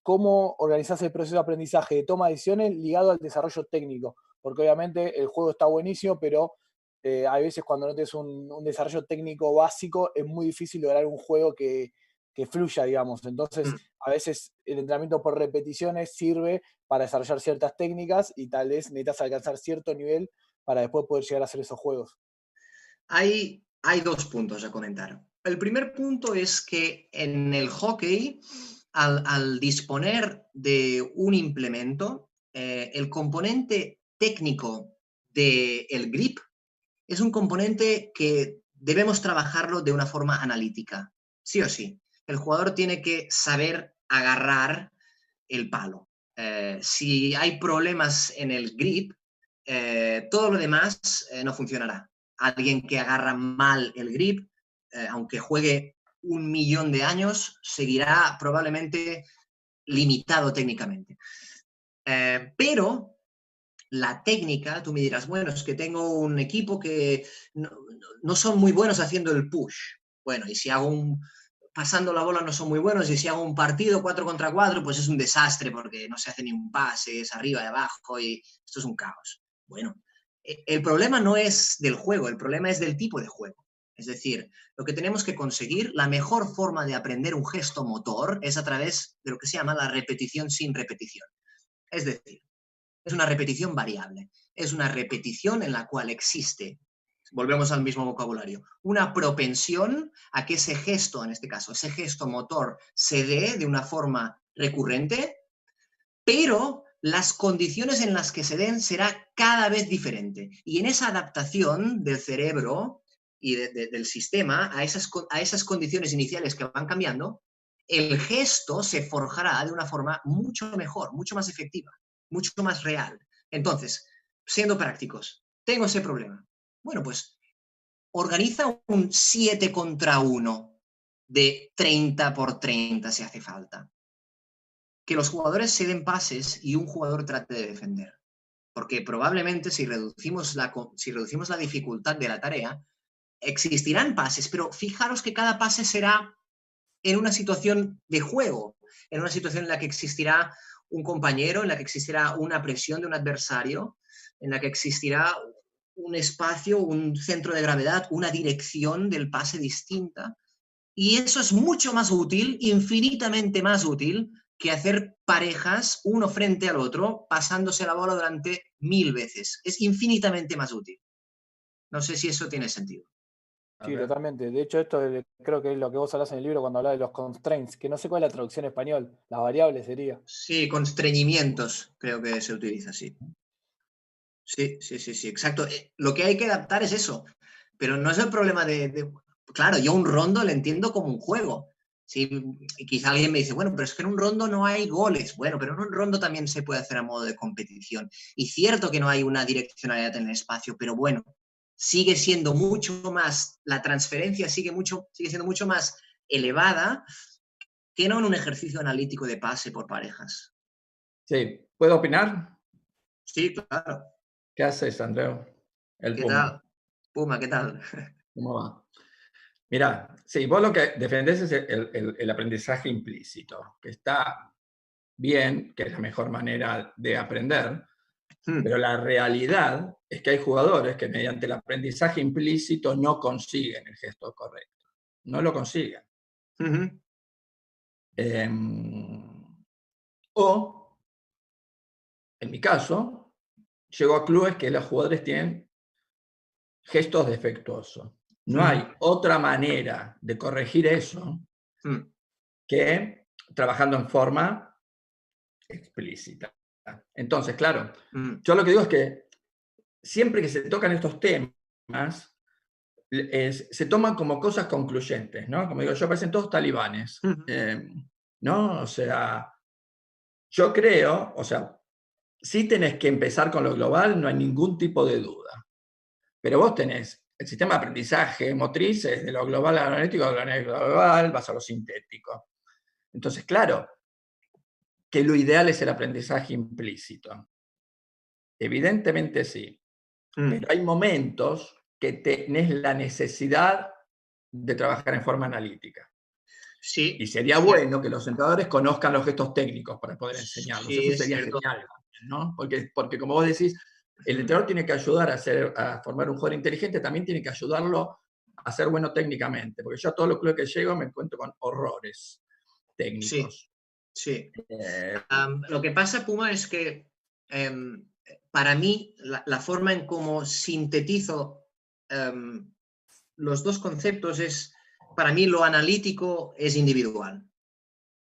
cómo organizás el proceso de aprendizaje de toma de decisiones ligado al desarrollo técnico, porque obviamente el juego está buenísimo, pero hay veces cuando no tienes un desarrollo técnico básico es muy difícil lograr un juego que fluya, digamos. Entonces, a veces el entrenamiento por repeticiones sirve para desarrollar ciertas técnicas y tal vez necesitas alcanzar cierto nivel para después poder llegar a hacer esos juegos. Hay dos puntos a comentar. El primer punto es que en el hockey, al disponer de un implemento, el componente técnico del grip es un componente que debemos trabajarlo de una forma analítica, sí o sí. El jugador tiene que saber agarrar el palo. Si hay problemas en el grip, todo lo demás no funcionará. Alguien que agarra mal el grip, aunque juegue 1.000.000 de años, seguirá probablemente limitado técnicamente. Pero la técnica, tú me dirás, bueno, es que tengo un equipo que no son muy buenos haciendo el push. Bueno, y si hago pasando la bola no son muy buenos, y si hago un partido 4 contra 4, pues es un desastre porque no se hace ni un pase, es arriba y abajo y esto es un caos. Bueno, el problema no es del juego, el problema es del tipo de juego. Es decir, lo que tenemos que conseguir, la mejor forma de aprender un gesto motor es a través de lo que se llama la repetición sin repetición. Es decir, es una repetición variable, es una repetición en la cual existe, volvemos al mismo vocabulario, una propensión a que ese gesto, en este caso, ese gesto motor se dé de una forma recurrente, pero las condiciones en las que se den será cada vez diferente. Y en esa adaptación del cerebro y del sistema a esas condiciones iniciales que van cambiando, el gesto se forjará de una forma mucho mejor, mucho más efectiva, mucho más real. Entonces, siendo prácticos, tengo ese problema. Bueno, pues organiza un 7 contra 1 de 30 por 30 si hace falta. Que los jugadores se den pases y un jugador trate de defender. porque probablemente si reducimos la dificultad de la tarea, existirán pases, pero fijaros que cada pase será en una situación de juego, en una situación en la que existirá un compañero, en la que existirá una presión de un adversario, en la que existirá un espacio, un centro de gravedad, una dirección del pase distinta. Y eso es mucho más útil, infinitamente más útil, que hacer parejas uno frente al otro, pasándose la bola durante 1000 veces. Es infinitamente más útil. No sé si eso tiene sentido. Sí, totalmente. De hecho, esto creo que es lo que vos hablás en el libro cuando hablás de los constraints, que no sé cuál es la traducción en español, las variables sería. Sí, constreñimientos, creo que se utiliza así. Sí, sí, sí, sí, exacto. Lo que hay que adaptar es eso, pero no es el problema Claro, yo un rondo le entiendo como un juego. Sí, y quizá alguien me dice, bueno, pero es que en un rondo no hay goles. Bueno, pero en un rondo también se puede hacer a modo de competición. Y cierto que no hay una direccionalidad en el espacio, pero bueno, sigue siendo mucho más, la transferencia sigue siendo mucho más elevada que no en un ejercicio analítico de pase por parejas. Sí, ¿puedo opinar? Sí, claro. ¿Qué haces, Andreu? El ¿Qué Puma. tal? Puma, ¿qué tal? ¿Cómo va? Mira, sí, vos lo que defendés es el aprendizaje implícito, que está bien, que es la mejor manera de aprender, pero la realidad es que hay jugadores que mediante el aprendizaje implícito no consiguen el gesto correcto. No lo consiguen. O, en mi caso, llego a clubes que los jugadores tienen gestos defectuosos. No hay otra manera de corregir eso que trabajando en forma explícita. Entonces, claro, yo lo que digo es que siempre que se tocan estos temas, se toman como cosas concluyentes, ¿no? Como digo, yo parecen todos talibanes, ¿no? O sea, yo creo, o sea, si tenés que empezar con lo global, no hay ningún tipo de duda. Pero vos tenés el sistema de aprendizaje motriz es de lo global a lo analítico, de lo analítico a lo global, vas a lo sintético. Entonces, claro, que lo ideal es el aprendizaje implícito. Evidentemente sí. Pero hay momentos que tenés la necesidad de trabajar en forma analítica. Sí. Y sería bueno que los entrenadores conozcan los gestos técnicos para poder enseñarlos. Sí, Eso sería genial, ¿no? Porque como vos decís, el entrenador tiene que ayudar a formar un jugador inteligente, también tiene que ayudarlo a ser bueno técnicamente. Porque yo a todos los clubes que llego me encuentro con horrores técnicos. Sí. Lo que pasa, Puma, es que para mí la forma en cómo sintetizo los dos conceptos es, para mí lo analítico es individual.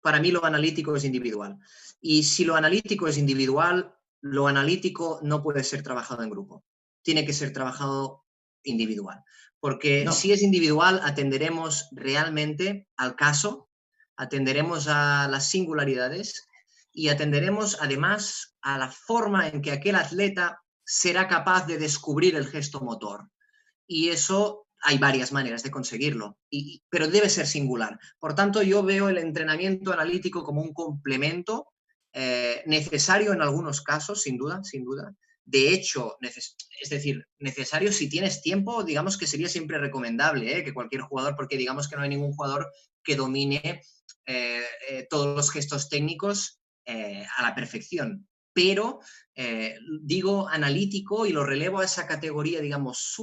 Para mí lo analítico es individual. Y si lo analítico es individual, lo analítico no puede ser trabajado en grupo. Tiene que ser trabajado individual. Porque si es individual, atenderemos realmente al caso, atenderemos a las singularidades y atenderemos además a la forma en que aquel atleta será capaz de descubrir el gesto motor. Y eso hay varias maneras de conseguirlo, pero debe ser singular. Por tanto, yo veo el entrenamiento analítico como un complemento necesario en algunos casos, sin duda, sin duda. De hecho, es decir, necesario si tienes tiempo, digamos que sería siempre recomendable que cualquier jugador, porque digamos que no hay ningún jugador que domine todos los gestos técnicos a la perfección. Pero digo analítico y lo relevo a esa categoría, digamos,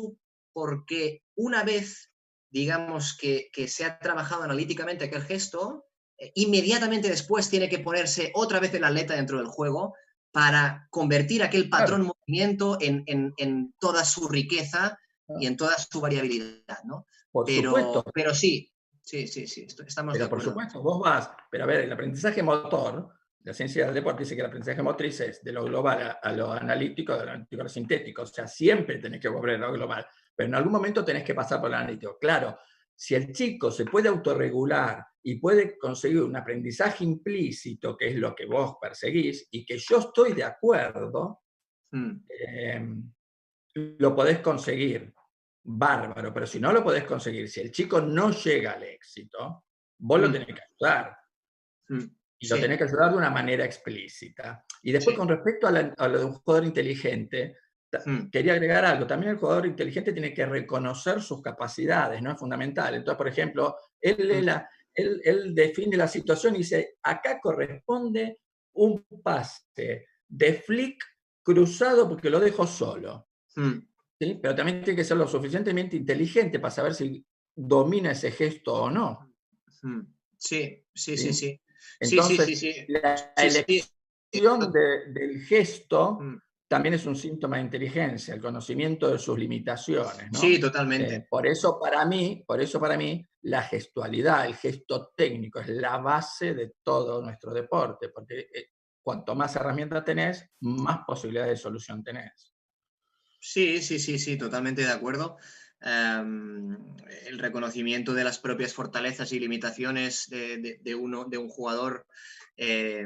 porque una vez, digamos, que se ha trabajado analíticamente aquel gesto, inmediatamente después tiene que ponerse otra vez el atleta dentro del juego para convertir aquel patrón movimiento en toda su riqueza y en toda su variabilidad, ¿no? Por supuesto. Pero sí, estamos de acuerdo. Pero por supuesto, vos vas, pero a ver, el aprendizaje motor, la ciencia del deporte dice que el aprendizaje motriz es de lo global a lo analítico, de lo analítico a lo sintético, o sea, siempre tenés que volver a lo global, pero en algún momento tenés que pasar por lo analítico. Claro, si el chico se puede autorregular y puede conseguir un aprendizaje implícito, que es lo que vos perseguís, y que yo estoy de acuerdo, lo podés conseguir. Bárbaro, pero si no lo podés conseguir, si el chico no llega al éxito, vos lo tenés que ayudar. Y lo Sí. tenés que ayudar de una manera explícita. Y después, Sí. con respecto a lo de un jugador inteligente, quería agregar algo. También el jugador inteligente tiene que reconocer sus capacidades, ¿no? Es fundamental. Entonces, por ejemplo, él define la situación y dice, acá corresponde un pase de flick cruzado porque lo dejo solo. ¿Sí? Pero también tiene que ser lo suficientemente inteligente para saber si domina ese gesto o no. Sí, sí, ¿Sí? sí, sí. Entonces, Sí, sí, sí, sí. la Sí, sí. elección del gesto Mm. también es un síntoma de inteligencia, el conocimiento de sus limitaciones, Sí, ¿no? totalmente. Por eso para mí, la gestualidad, el gesto técnico, es la base de todo nuestro deporte, porque cuanto más herramientas tenés, más posibilidades de solución tenés. Sí, sí, sí, sí, totalmente de acuerdo. El reconocimiento de las propias fortalezas y limitaciones de un jugador, eh,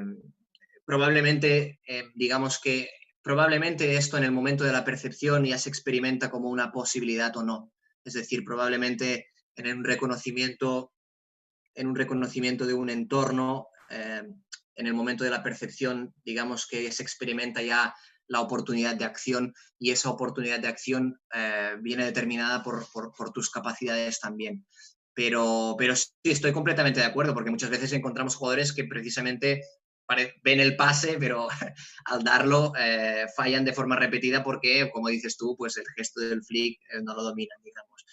probablemente, digamos que probablemente esto en el momento de la percepción ya se experimenta como una posibilidad o no. Es decir, probablemente en un reconocimiento de un entorno, en el momento de la percepción, digamos que se experimenta ya la oportunidad de acción y esa oportunidad de acción viene determinada por tus capacidades también. Pero sí, estoy completamente de acuerdo, porque muchas veces encontramos jugadores que precisamente ven el pase, pero al darlo fallan de forma repetida porque, como dices tú, pues el gesto del flick no lo dominan, digamos.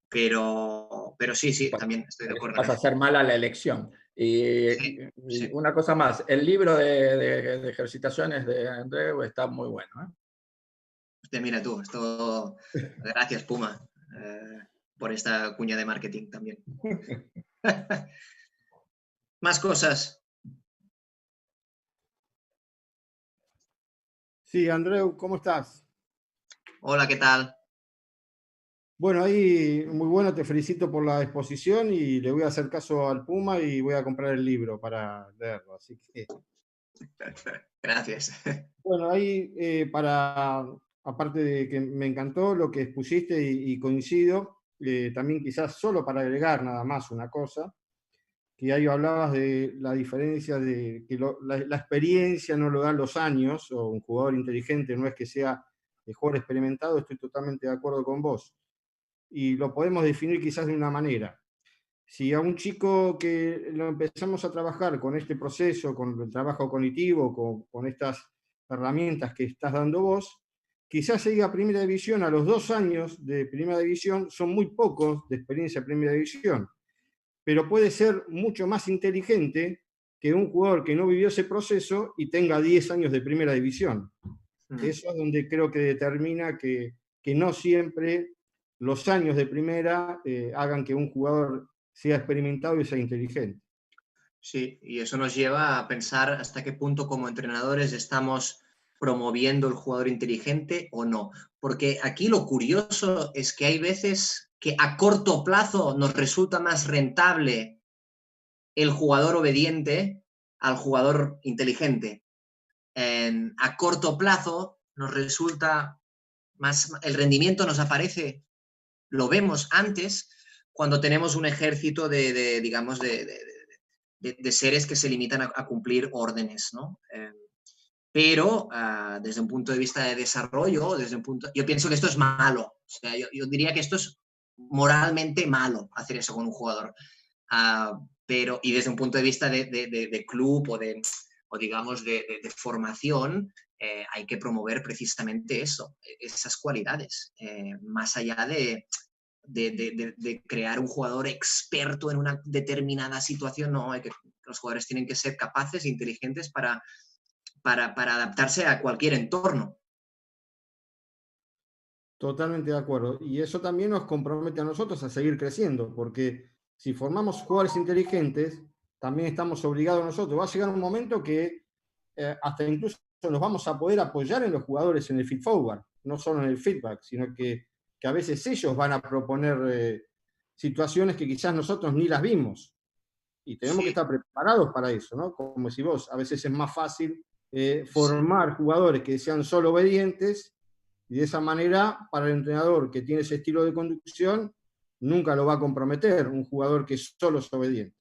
Pero sí, sí, Bueno, también estoy de eso acuerdo en pasa a eso. ser mala la elección. Sí, Y sí. una cosa más, el libro de ejercitaciones de Andreu está muy bueno, ¿eh? Hostia, mira tú, esto. Gracias, Puma, por esta cuña de marketing también. Más cosas. Sí, Andreu, ¿cómo estás? Hola, ¿qué tal? Bueno, ahí muy bueno, te felicito por la exposición y le voy a hacer caso al Puma y voy a comprar el libro para leerlo. Así que, Gracias. bueno, ahí aparte de que me encantó lo que expusiste y coincido, también quizás solo para agregar nada más una cosa, que ahí hablabas de la diferencia de que la experiencia no lo dan los años, o un jugador inteligente no es que sea el jugador experimentado, estoy totalmente de acuerdo con vos. Y lo podemos definir quizás de una manera. Si a un chico que lo empezamos a trabajar con este proceso, con el trabajo cognitivo, con estas herramientas que estás dando vos, quizás llegue a primera división a los 2 años de primera división, son muy pocos de experiencia en primera división, pero puede ser mucho más inteligente que un jugador que no vivió ese proceso y tenga 10 años de primera división. Eso es donde creo que determina que no siempre los años de primera hagan que un jugador sea experimentado y sea inteligente. Sí, y eso nos lleva a pensar hasta qué punto como entrenadores estamos promoviendo el jugador inteligente o no. Porque aquí lo curioso es que hay veces que a corto plazo nos resulta más rentable el jugador obediente al jugador inteligente. A corto plazo nos resulta más, el rendimiento nos aparece, lo vemos antes cuando tenemos un ejército digamos, de seres que se limitan a cumplir órdenes, ¿no? Pero desde un punto de vista de desarrollo, yo pienso que esto es malo. O sea, yo diría que esto es moralmente malo hacer eso con un jugador. Y desde un punto de vista de club o digamos de formación, hay que promover precisamente eso, esas cualidades, más allá de crear un jugador experto en una determinada situación. No, los jugadores tienen que ser capaces e inteligentes para adaptarse a cualquier entorno. Totalmente de acuerdo. Y eso también nos compromete a nosotros a seguir creciendo, porque si formamos jugadores inteligentes, también estamos obligados nosotros. Va a llegar un momento que hasta incluso nos vamos a poder apoyar en los jugadores en el feed forward, no solo en el feedback, sino que a veces ellos van a proponer situaciones que quizás nosotros ni las vimos. Y tenemos que Sí, estar preparados para eso, ¿no? Como si vos, a veces es más fácil sí. formar jugadores que sean solo obedientes y de esa manera, para el entrenador que tiene ese estilo de conducción, nunca lo va a comprometer un jugador que solo es obediente.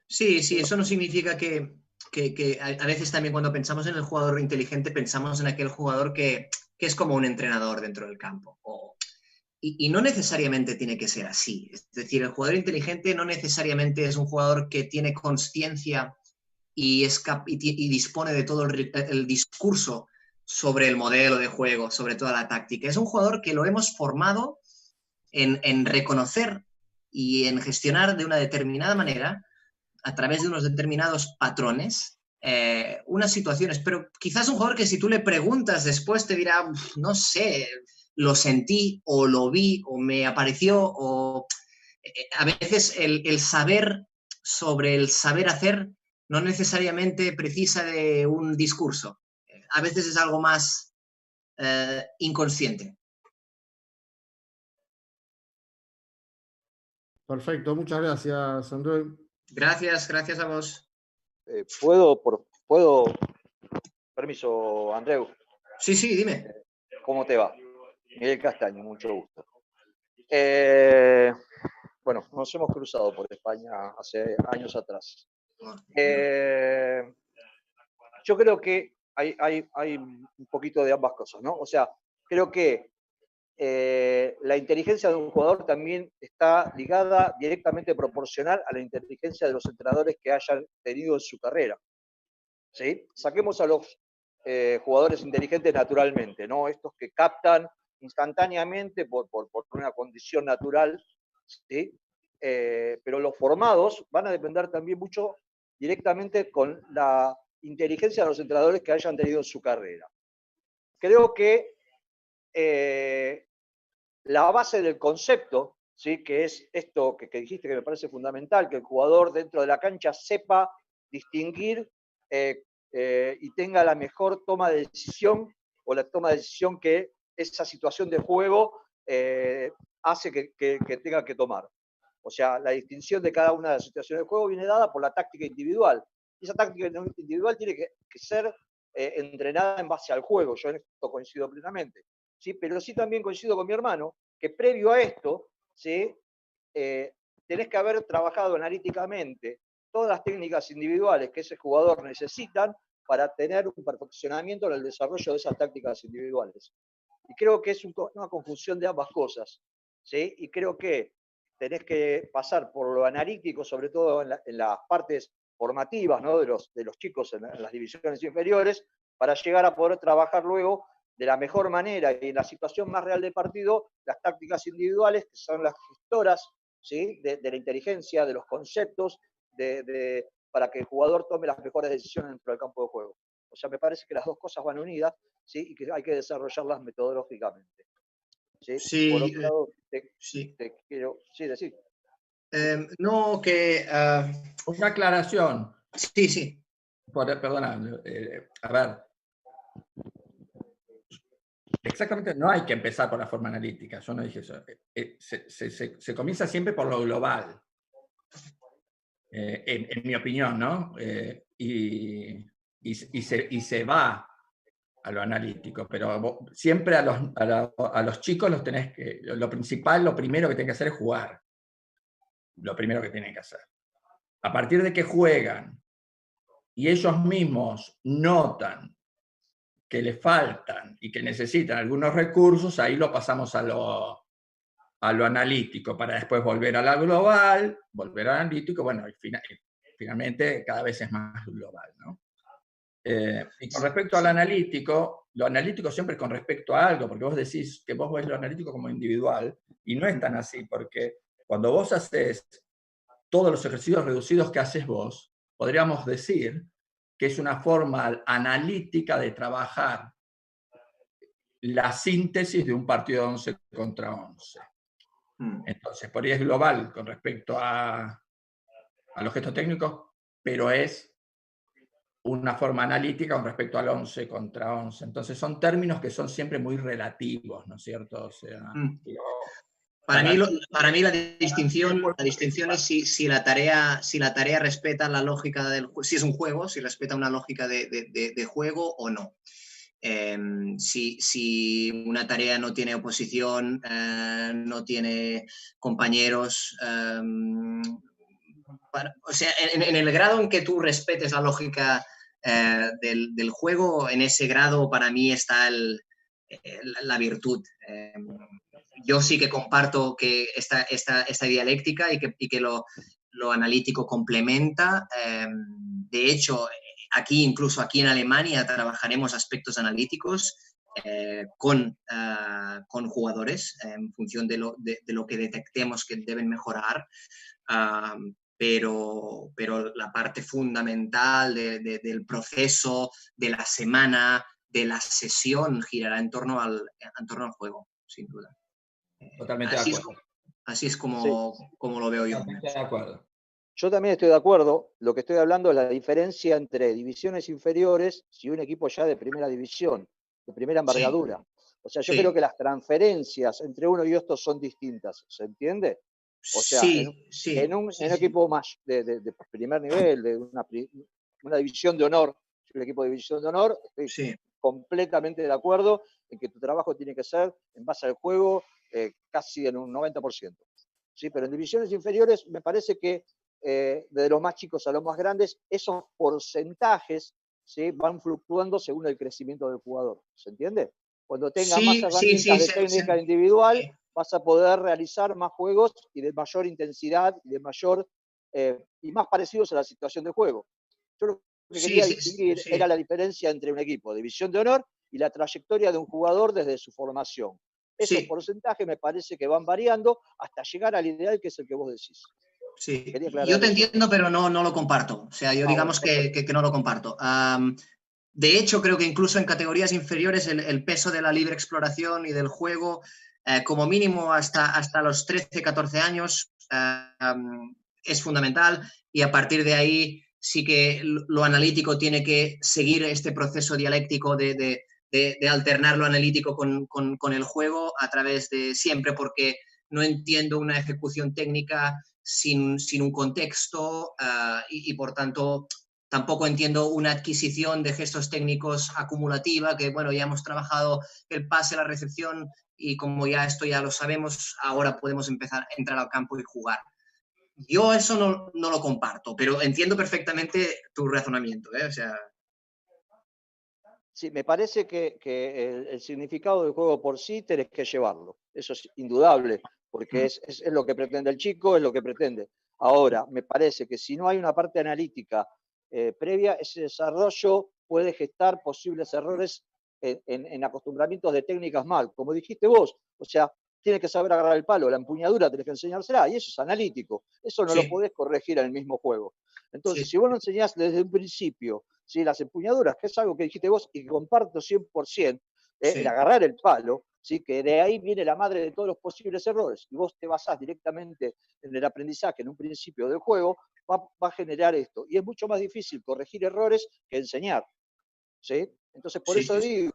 Sí, eso no significa que a veces también cuando pensamos en el jugador inteligente pensamos en aquel jugador que es como un entrenador dentro del campo. Y no necesariamente tiene que ser así. Es decir, el jugador inteligente no necesariamente es un jugador que tiene consciencia y dispone de todo el discurso sobre el modelo de juego, sobre toda la táctica. Es un jugador que lo hemos formado en reconocer y en gestionar de una determinada manera, a través de unos determinados patrones, unas situaciones. Pero quizás un jugador que si tú le preguntas después te dirá, no sé, lo sentí o lo vi o me apareció o a veces el saber sobre el saber hacer no necesariamente precisa de un discurso. A veces es algo más inconsciente. Perfecto, muchas gracias, André. Gracias a vos. ¿Puedo? Permiso, Andreu. Sí, dime. ¿Cómo te va? Miguel Castaño, mucho gusto. Bueno, nos hemos cruzado por España hace años atrás. Yo creo que hay un poquito de ambas cosas, ¿no? O sea, creo que la inteligencia de un jugador también está ligada directamente proporcional a la inteligencia de los entrenadores que hayan tenido en su carrera. ¿Sí? Saquemos a los jugadores inteligentes naturalmente, ¿no? Estos que captan instantáneamente por una condición natural, ¿sí? Pero los formados van a depender también mucho directamente con la inteligencia de los entrenadores que hayan tenido en su carrera. Creo que la base del concepto, ¿sí? Que es esto que dijiste que me parece fundamental, que el jugador dentro de la cancha sepa distinguir y tenga la mejor toma de decisión o la toma de decisión que esa situación de juego hace que tenga que tomar. O sea, la distinción de cada una de las situaciones de juego viene dada por la táctica individual. Y esa táctica individual tiene que ser entrenada en base al juego. Yo en esto coincido plenamente. ¿Sí? Pero sí también coincido con mi hermano que previo a esto, ¿sí? Tenés que haber trabajado analíticamente todas las técnicas individuales que ese jugador necesita para tener un perfeccionamiento en el desarrollo de esas tácticas individuales. Y creo que es una conjunción de ambas cosas. ¿Sí? Y creo que tenés que pasar por lo analítico, sobre todo en las partes formativas, ¿no? de los chicos en las divisiones inferiores, para llegar a poder trabajar luego de la mejor manera y en la situación más real del partido, las tácticas individuales, que son las gestoras, ¿sí? de la inteligencia, de los conceptos, para que el jugador tome las mejores decisiones dentro del campo de juego. O sea, me parece que las dos cosas van unidas, ¿sí? Y que hay que desarrollarlas metodológicamente. ¿Sí? Sí, Por otro lado, sí. te quiero decir. No, que... Una aclaración. Sí. Perdona, a ver. Exactamente, no hay que empezar por la forma analítica, yo no dije eso. Se comienza siempre por lo global, en mi opinión, ¿no? Y se va a lo analítico, pero siempre a los chicos los tenés que... Lo principal, lo primero que tienen que hacer es jugar. Lo primero que tienen que hacer. A partir de que juegan y ellos mismos notan que le faltan y que necesitan algunos recursos, ahí lo pasamos a lo analítico para después volver a la global, volver al analítico, bueno, y finalmente cada vez es más global, ¿no? Y con respecto al analítico, lo analítico siempre es con respecto a algo, porque vos decís que vos ves lo analítico como individual, y no es tan así, porque cuando vos haces todos los ejercicios reducidos que haces vos, podríamos decir que es una forma analítica de trabajar la síntesis de un partido de 11 contra 11. Entonces, por ahí es global con respecto a los gestos técnicos, pero es una forma analítica con respecto al 11 contra 11. Entonces, son términos que son siempre muy relativos, ¿no es cierto? O sea, para mí la distinción es si la tarea respeta la lógica del juego, si es un juego, si respeta una lógica de juego o no. Si una tarea no tiene oposición, no tiene compañeros, o sea, en el grado en que tú respetes la lógica del juego, en ese grado para mí está la virtud. Yo sí que comparto que esta dialéctica y que lo analítico complementa. De hecho, incluso aquí en Alemania, trabajaremos aspectos analíticos con jugadores en función de lo que detectemos que deben mejorar. Pero la parte fundamental del proceso, de la semana, de la sesión, girará en torno al juego, sin duda. Totalmente de acuerdo. Así es como lo veo yo. Totalmente de acuerdo. Yo también estoy de acuerdo. Lo que estoy hablando es la diferencia entre divisiones inferiores y un equipo ya de primera división, de primera envergadura. O sea, yo creo que las transferencias entre uno y otro son distintas. ¿Se entiende? O sea, en un equipo más de primer nivel, de una división de honor, un equipo de división de honor, estoy completamente de acuerdo en que tu trabajo tiene que ser en base al juego casi en un 90%. ¿Sí? Pero en divisiones inferiores me parece que de los más chicos a los más grandes, esos porcentajes, ¿sí?, van fluctuando según el crecimiento del jugador. ¿Se entiende? Cuando tenga más herramientas de técnica individual, vas a poder realizar más juegos y de mayor intensidad y de mayor y más parecidos a la situación de juego. Yo lo que quería distinguir era la diferencia entre un equipo de división de honor y la trayectoria de un jugador desde su formación. Esos porcentajes me parece que van variando hasta llegar al ideal, que es el que vos decís. Sí, yo te entiendo, pero no lo comparto. O sea, yo digamos que no lo comparto. De hecho, creo que incluso en categorías inferiores el peso de la libre exploración y del juego, como mínimo hasta los 13, 14 años, es fundamental, y a partir de ahí sí que lo analítico tiene que seguir este proceso dialéctico de alternar lo analítico con el juego a través de siempre, porque no entiendo una ejecución técnica sin un contexto y por tanto tampoco entiendo una adquisición de gestos técnicos acumulativa, que bueno, ya hemos trabajado el pase, la recepción, y como ya esto ya lo sabemos, ahora podemos empezar a entrar al campo y jugar. Yo eso no lo comparto, pero entiendo perfectamente tu razonamiento, ¿eh? O sea... Sí, me parece que el significado del juego por sí tenés que llevarlo. Eso es indudable, porque es lo que pretende el chico, es lo que pretende. Ahora, me parece que si no hay una parte analítica previa, ese desarrollo puede gestar posibles errores en acostumbramientos de técnicas mal, como dijiste vos. O sea, tienes que saber agarrar el palo, la empuñadura tenés que enseñársela, y eso es analítico. Eso no lo podés corregir en el mismo juego. Entonces, si vos lo enseñás desde un principio, ¿sí?, las empuñaduras, que es algo que dijiste vos y que comparto 100%, el agarrar el palo, ¿sí?, que de ahí viene la madre de todos los posibles errores, y vos te basás directamente en el aprendizaje, en un principio del juego, va a generar esto. Y es mucho más difícil corregir errores que enseñar. ¿Sí? Entonces, por eso digo,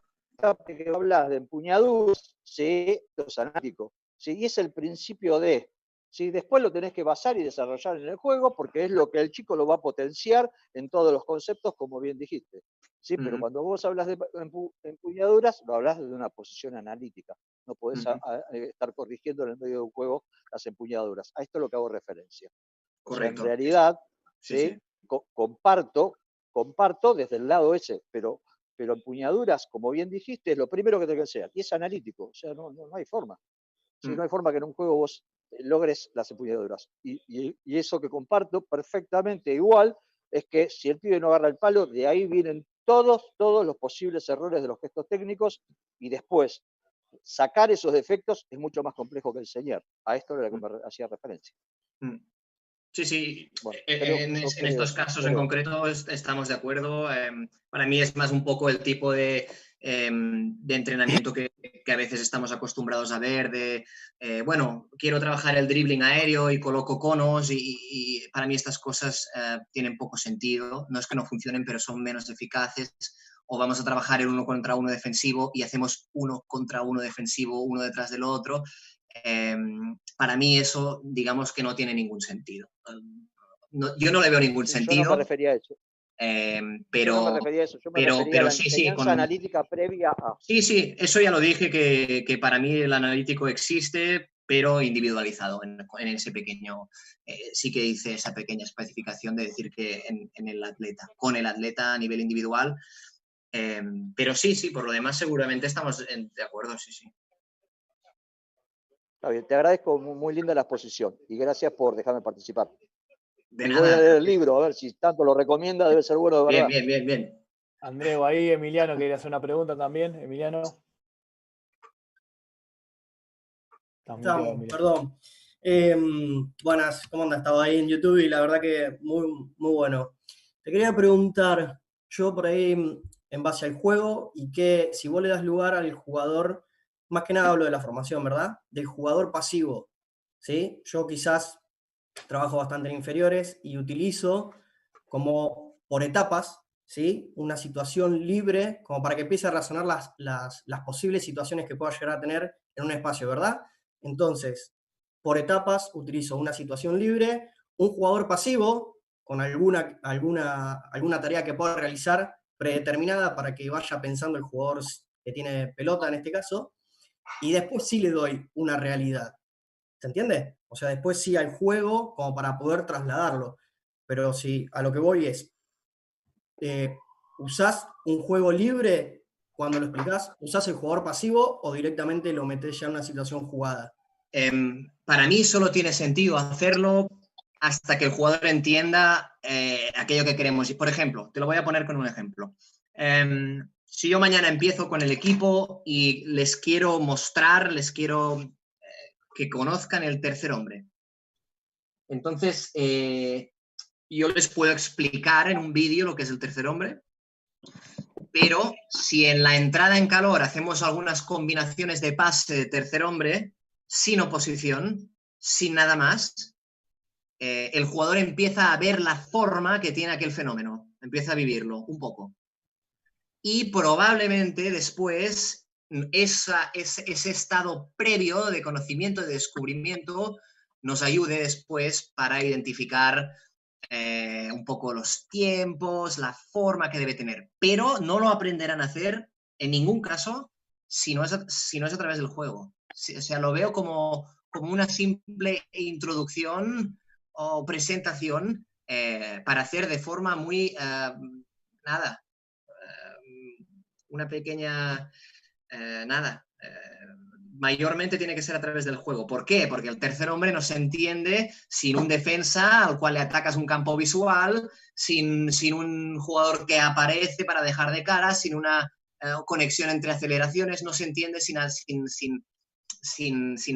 que hablas de empuñaduras, ¿sí?, los analíticos, ¿sí?, y es el principio de... ¿Sí? Después lo tenés que basar y desarrollar en el juego, porque es lo que el chico lo va a potenciar en todos los conceptos, como bien dijiste. ¿Sí? Pero cuando vos hablas de empuñaduras, lo hablas desde una posición analítica. No podés estar corrigiendo en el medio de un juego las empuñaduras. A esto es lo que hago referencia. O sea, en realidad, ¿sí? Comparto desde el lado ese, pero empuñaduras, como bien dijiste, es lo primero que tengo que hacer. Y es analítico. O sea, no hay forma. ¿Sí? No hay forma que en un juego vos logres las empuñaduras. Y eso que comparto perfectamente igual es que si el pibe no agarra el palo, de ahí vienen todos los posibles errores de los gestos técnicos, y después sacar esos defectos es mucho más complejo que enseñar. A esto era lo que me hacía referencia. Sí. Bueno, en estos casos en concreto estamos de acuerdo. Para mí es más un poco el tipo de entrenamiento que a veces estamos acostumbrados a ver, bueno, quiero trabajar el dribbling aéreo y coloco conos, y para mí estas cosas tienen poco sentido. No es que no funcionen, pero son menos eficaces. O vamos a trabajar el 1 contra 1 defensivo y hacemos 1 contra 1 defensivo, uno detrás del otro. Para mí eso, digamos que no tiene ningún sentido. Yo no le veo ningún sentido. Yo no me refería a eso. Pero, yo no me refería a eso. Yo me refería a la enseñanza analítica previa a... Sí, eso ya lo dije, que para mí el analítico existe, pero individualizado en ese pequeño, sí que hice esa pequeña especificación de decir que en el atleta, con el atleta a nivel individual, pero sí, por lo demás seguramente estamos de acuerdo, sí. Está bien, te agradezco, muy linda la exposición y gracias por dejarme participar. De Y nada. voy a leer el libro, a ver si tanto lo recomienda, debe ser bueno de verdad. Bien. Andreu, ahí Emiliano quería hacer una pregunta también. Emiliano. Estamos, perdón. Buenas, ¿cómo andas? Estaba ahí en YouTube y la verdad que muy, muy bueno. Te quería preguntar, yo por ahí, en base al juego, y que si vos le das lugar al jugador, más que nada hablo de la formación, ¿verdad? Del jugador pasivo, ¿sí? Yo quizás trabajo bastante en inferiores y utilizo como por etapas, ¿sí? Una situación libre, como para que empiece a razonar las posibles situaciones que pueda llegar a tener en un espacio, ¿verdad? Entonces, por etapas utilizo una situación libre, un jugador pasivo con alguna tarea que pueda realizar predeterminada para que vaya pensando el jugador que tiene pelota en este caso, y después sí le doy una realidad. ¿Se entiende? O sea, después sí al juego como para poder trasladarlo. Pero si a lo que voy es, ¿usás un juego libre cuando lo explicás? ¿Usás el jugador pasivo o directamente lo metés ya en una situación jugada? Para mí solo tiene sentido hacerlo hasta que el jugador entienda aquello que queremos. Por ejemplo, te lo voy a poner con un ejemplo. Si yo mañana empiezo con el equipo y les quiero mostrar, les quiero que conozcan el tercer hombre. Entonces, yo les puedo explicar en un vídeo lo que es el tercer hombre, pero si en la entrada en calor hacemos algunas combinaciones de pase de tercer hombre, sin oposición, sin nada más, el jugador empieza a ver la forma que tiene aquel fenómeno, empieza a vivirlo un poco. Y probablemente después ese estado previo de conocimiento, de descubrimiento, nos ayude después para identificar un poco los tiempos, la forma que debe tener. Pero no lo aprenderán a hacer en ningún caso si no es a través del juego. O sea, lo veo como una simple introducción o presentación para hacer de forma muy, una pequeña, mayormente tiene que ser a través del juego. ¿Por qué? Porque el tercer hombre no se entiende sin un defensa al cual le atacas un campo visual, sin un jugador que aparece para dejar de cara, sin una conexión entre aceleraciones, no se entiende sin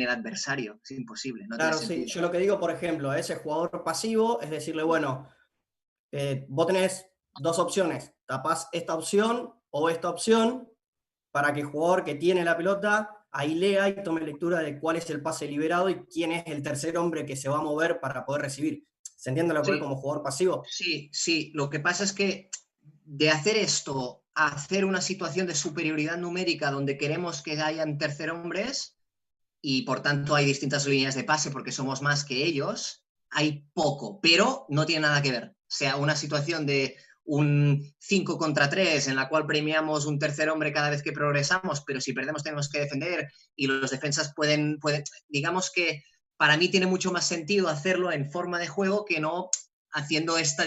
el adversario. Es imposible. No claro, sí. Yo lo que digo, por ejemplo, a ese jugador pasivo es decirle, bueno, vos tenés dos opciones, tapás esta opción o esta opción para que el jugador que tiene la pelota ahí lea y tome lectura de cuál es el pase liberado y quién es el tercer hombre que se va a mover para poder recibir. ¿Se entiende lo que es como jugador pasivo? Sí. Lo que pasa es que de hacer esto a hacer una situación de superioridad numérica donde queremos que hayan tercer hombres y por tanto hay distintas líneas de pase porque somos más que ellos, hay poco, pero no tiene nada que ver. O sea, una situación de un 5 contra 3 en la cual premiamos un tercer hombre cada vez que progresamos, pero si perdemos tenemos que defender y los defensas pueden digamos que para mí tiene mucho más sentido hacerlo en forma de juego que no haciendo esta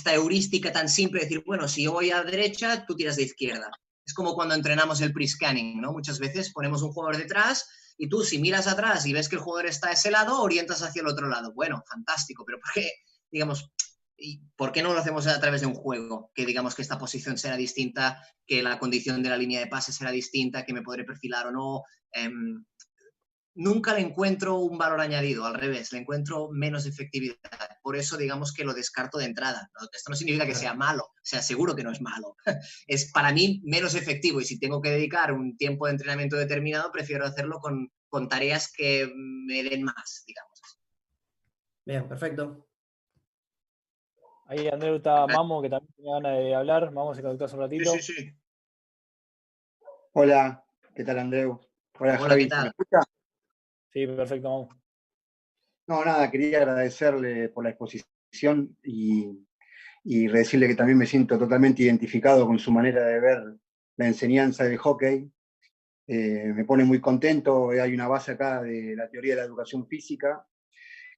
heurística tan simple de decir, bueno, si yo voy a derecha, tú tiras de izquierda. Es como cuando entrenamos el pre-scanning, ¿no? Muchas veces ponemos un jugador detrás y tú, si miras atrás y ves que el jugador está a ese lado, orientas hacia el otro lado. Bueno, fantástico, pero ¿por qué, digamos, por qué no lo hacemos a través de un juego? Que digamos que esta posición será distinta, que la condición de la línea de pase será distinta, que me podré perfilar o no. Nunca le encuentro un valor añadido, al revés, le encuentro menos efectividad. Por eso digamos que lo descarto de entrada. Esto no significa que sea malo, o sea, seguro que no es malo. Es para mí menos efectivo y si tengo que dedicar un tiempo de entrenamiento determinado, prefiero hacerlo con tareas que me den más, digamos. Bien, perfecto. Ahí Andreu está Mamo, que también tiene ganas de hablar. Mamo se conectó hace un ratito. Sí. Hola, ¿qué tal Andreu? Hola Javi, ¿qué tal? ¿me escucha? Sí, perfecto, Mamo. No, nada, quería agradecerle por la exposición y decirle que también me siento totalmente identificado con su manera de ver la enseñanza del hockey. Me pone muy contento. Hay una base acá de la teoría de la educación física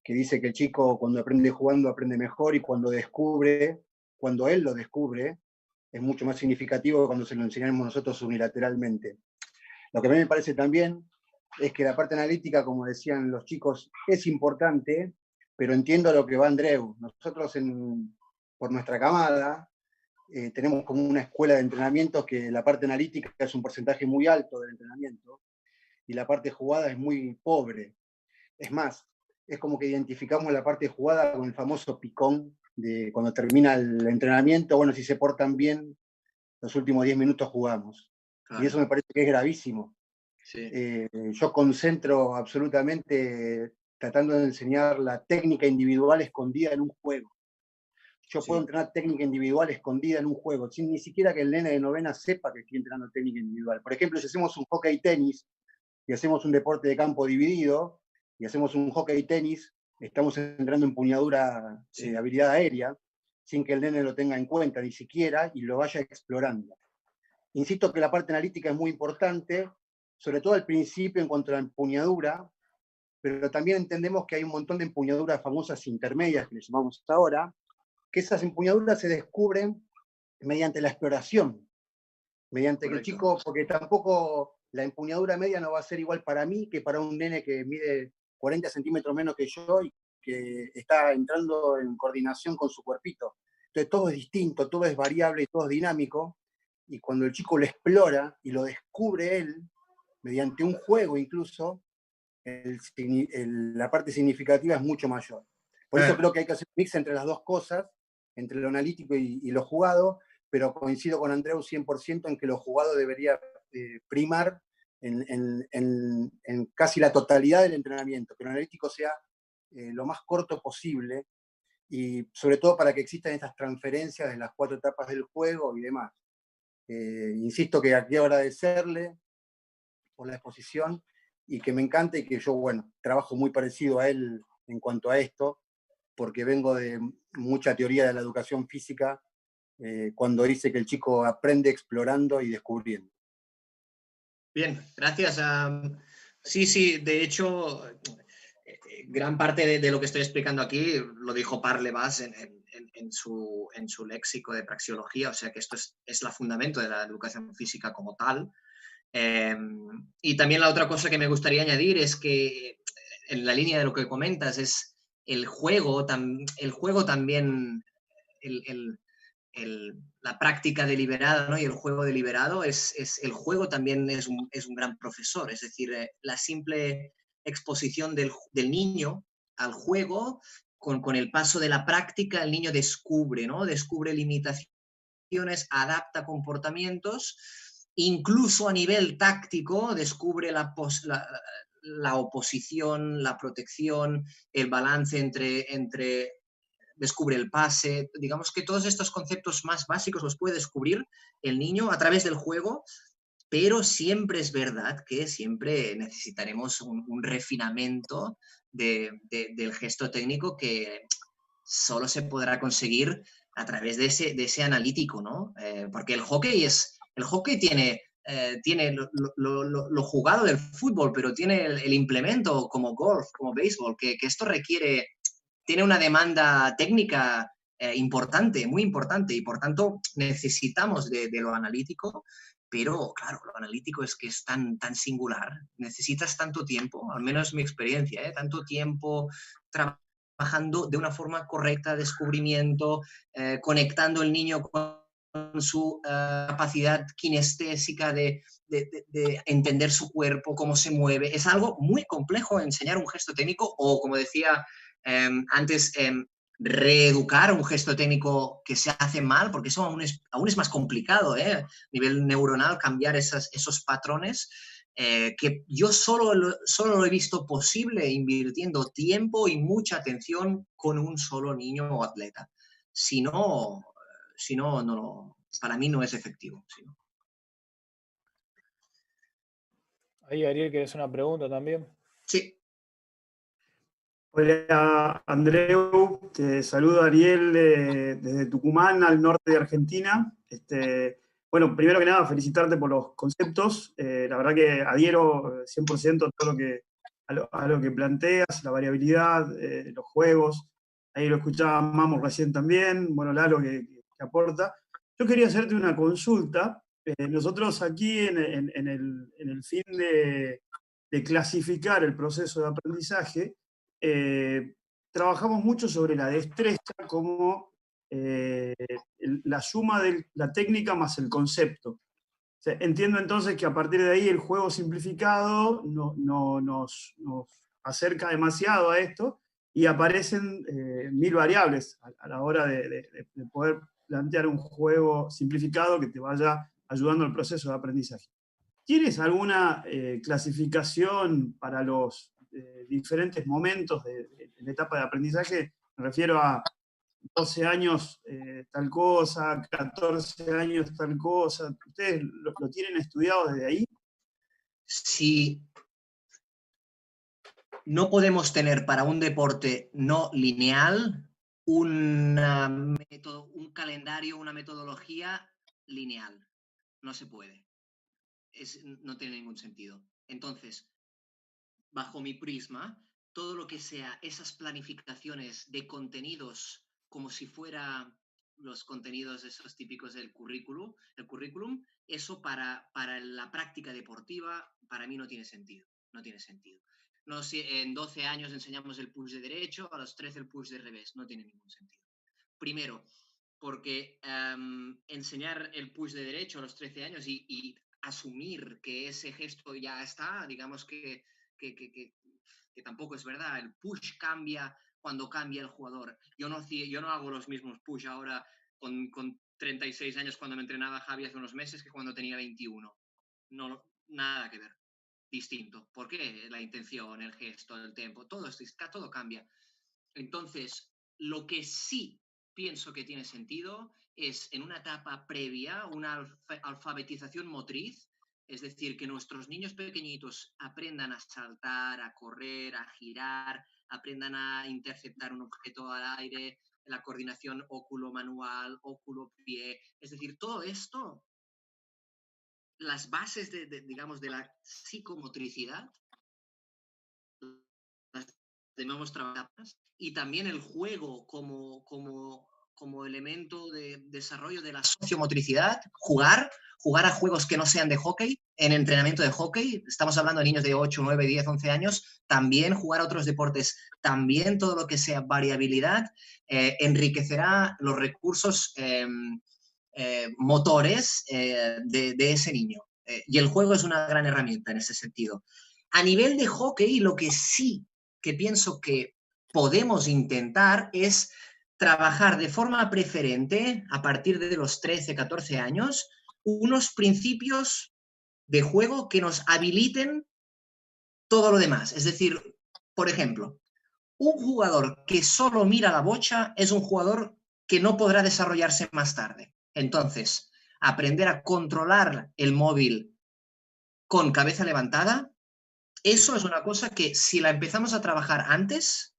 que dice que el chico cuando aprende jugando aprende mejor, y cuando él lo descubre, es mucho más significativo que cuando se lo enseñamos nosotros unilateralmente. Lo que a mí me parece también es que la parte analítica, como decían los chicos, es importante, pero entiendo a lo que va Andreu. Nosotros por nuestra camada tenemos como una escuela de entrenamiento que la parte analítica es un porcentaje muy alto del entrenamiento y la parte jugada es muy pobre. Es más, es como que identificamos la parte jugada con el famoso picón de cuando termina el entrenamiento. Bueno, si se portan bien, los últimos 10 minutos jugamos. Claro. Y eso me parece que es gravísimo. Sí. Yo concentro absolutamente tratando de enseñar la técnica individual escondida en un juego. Yo puedo entrenar técnica individual escondida en un juego, sin ni siquiera que el nene de novena sepa que estoy entrenando técnica individual. Por ejemplo, si hacemos un hockey tenis y hacemos un deporte de campo dividido y hacemos un hockey tenis, estamos entrenando empuñadura, habilidad aérea, sin que el nene lo tenga en cuenta ni siquiera y lo vaya explorando. Insisto que la parte analítica es muy importante, sobre todo al principio en cuanto a la empuñadura, pero también entendemos que hay un montón de empuñaduras famosas intermedias, que le llamamos ahora, que esas empuñaduras se descubren mediante la exploración, mediante Correcto. Que el chico, porque tampoco la empuñadura media no va a ser igual para mí que para un nene que mide 40 centímetros menos que yo y que está entrando en coordinación con su cuerpito. Entonces todo es distinto, todo es variable y todo es dinámico, y cuando el chico lo explora y lo descubre él, mediante un juego incluso, la parte significativa es mucho mayor. Por eso creo que hay que hacer un mix entre las dos cosas, entre lo analítico y lo jugado, pero coincido con Andreu 100% en que lo jugado debería primar en casi la totalidad del entrenamiento, que lo analítico sea lo más corto posible, y sobre todo para que existan estas transferencias de las 4 etapas del juego y demás. Insisto que aquí agradecerle por la exposición y que me encanta, y que yo, bueno, trabajo muy parecido a él en cuanto a esto, porque vengo de mucha teoría de la educación física, cuando dice que el chico aprende explorando y descubriendo. Bien, gracias. Sí, de hecho, gran parte de lo que estoy explicando aquí lo dijo Parlevas en su léxico de praxeología, o sea que esto es el fundamento de la educación física como tal. Y también la otra cosa que me gustaría añadir es que, en la línea de lo que comentas, es el juego también, la práctica deliberada, ¿no? Y el juego deliberado el juego también es un gran profesor, es decir, la simple exposición del niño al juego, con el paso de la práctica, el niño descubre, ¿no? Descubre limitaciones, adapta comportamientos, incluso a nivel táctico descubre la oposición, la protección, el balance entre descubre el pase. Digamos que todos estos conceptos más básicos los puede descubrir el niño a través del juego, pero siempre es verdad que siempre necesitaremos un refinamiento del gesto técnico que solo se podrá conseguir a través de ese analítico, ¿no? Porque el hockey tiene lo jugado del fútbol, pero tiene el implemento como golf, como béisbol, que esto tiene una demanda técnica importante, muy importante, y por tanto necesitamos de lo analítico, pero claro, lo analítico es que es tan singular, necesitas tanto tiempo, al menos mi experiencia, tanto tiempo trabajando de una forma correcta, descubrimiento, conectando el niño con su capacidad kinestésica de entender su cuerpo, cómo se mueve. Es algo muy complejo enseñar un gesto técnico, o como decía antes, reeducar un gesto técnico que se hace mal, porque eso aún es más complicado, a nivel neuronal, cambiar esos patrones, que yo solo lo he visto posible invirtiendo tiempo y mucha atención con un solo niño o atleta. Si no, para mí no es efectivo. Ahí, Ariel, ¿querés una pregunta también? Sí. Hola, Andreu. Te saludo, Ariel, desde Tucumán, al norte de Argentina. Bueno, primero que nada, felicitarte por los conceptos. La verdad que adhiero 100% a lo que planteas, la variabilidad, los juegos. Ahí lo escuchaba Mamo recién también, bueno, Lalo que aporta. Yo quería hacerte una consulta. Nosotros aquí en el fin de clasificar el proceso de aprendizaje, trabajamos mucho sobre la destreza como la suma de la técnica más el concepto. O sea, entiendo entonces que a partir de ahí el juego simplificado nos acerca demasiado a esto y aparecen 1000 variables a la hora de poder plantear un juego simplificado que te vaya ayudando al proceso de aprendizaje. ¿Tienes alguna clasificación para los diferentes momentos de la etapa de aprendizaje? Me refiero a 12 años tal cosa, 14 años tal cosa. ¿Ustedes lo tienen estudiado desde ahí? Si no podemos tener para un deporte no lineal un calendario, una metodología lineal. No se puede. No tiene ningún sentido. Entonces, bajo mi prisma, todo lo que sea esas planificaciones de contenidos como si fuera los contenidos esos típicos del currículum, eso para la práctica deportiva para mí no tiene sentido. No tiene sentido. No, si en 12 años enseñamos el push de derecho, a los 13 el push de revés, no tiene ningún sentido. Primero, porque enseñar el push de derecho a los 13 años y asumir que ese gesto ya está, digamos que tampoco es verdad. El push cambia cuando cambia el jugador. Yo no hago los mismos push ahora con 36 años cuando me entrenaba Javi hace unos meses que cuando tenía 21. No, nada que ver. Distinto. ¿Por qué? La intención, el gesto, el tempo, todo cambia. Entonces, lo que sí pienso que tiene sentido es en una etapa previa, una alfabetización motriz, es decir, que nuestros niños pequeñitos aprendan a saltar, a correr, a girar, aprendan a interceptar un objeto al aire, la coordinación óculo-manual, óculo-pie, es decir, todo esto, las bases digamos, de la psicomotricidad, las debemos trabajar, y también el juego como elemento de desarrollo de la sociomotricidad, jugar a juegos que no sean de hockey, en entrenamiento de hockey, estamos hablando de niños de 8, 9, 10, 11 años, también jugar a otros deportes, también todo lo que sea variabilidad, enriquecerá los recursos motores de ese niño. Y el juego es una gran herramienta en ese sentido. A nivel de hockey, lo que sí que pienso que podemos intentar es trabajar de forma preferente, a partir de los 13, 14 años, unos principios de juego que nos habiliten todo lo demás. Es decir, por ejemplo, un jugador que solo mira la bocha es un jugador que no podrá desarrollarse más tarde. Entonces, aprender a controlar el móvil con cabeza levantada, eso es una cosa que si la empezamos a trabajar antes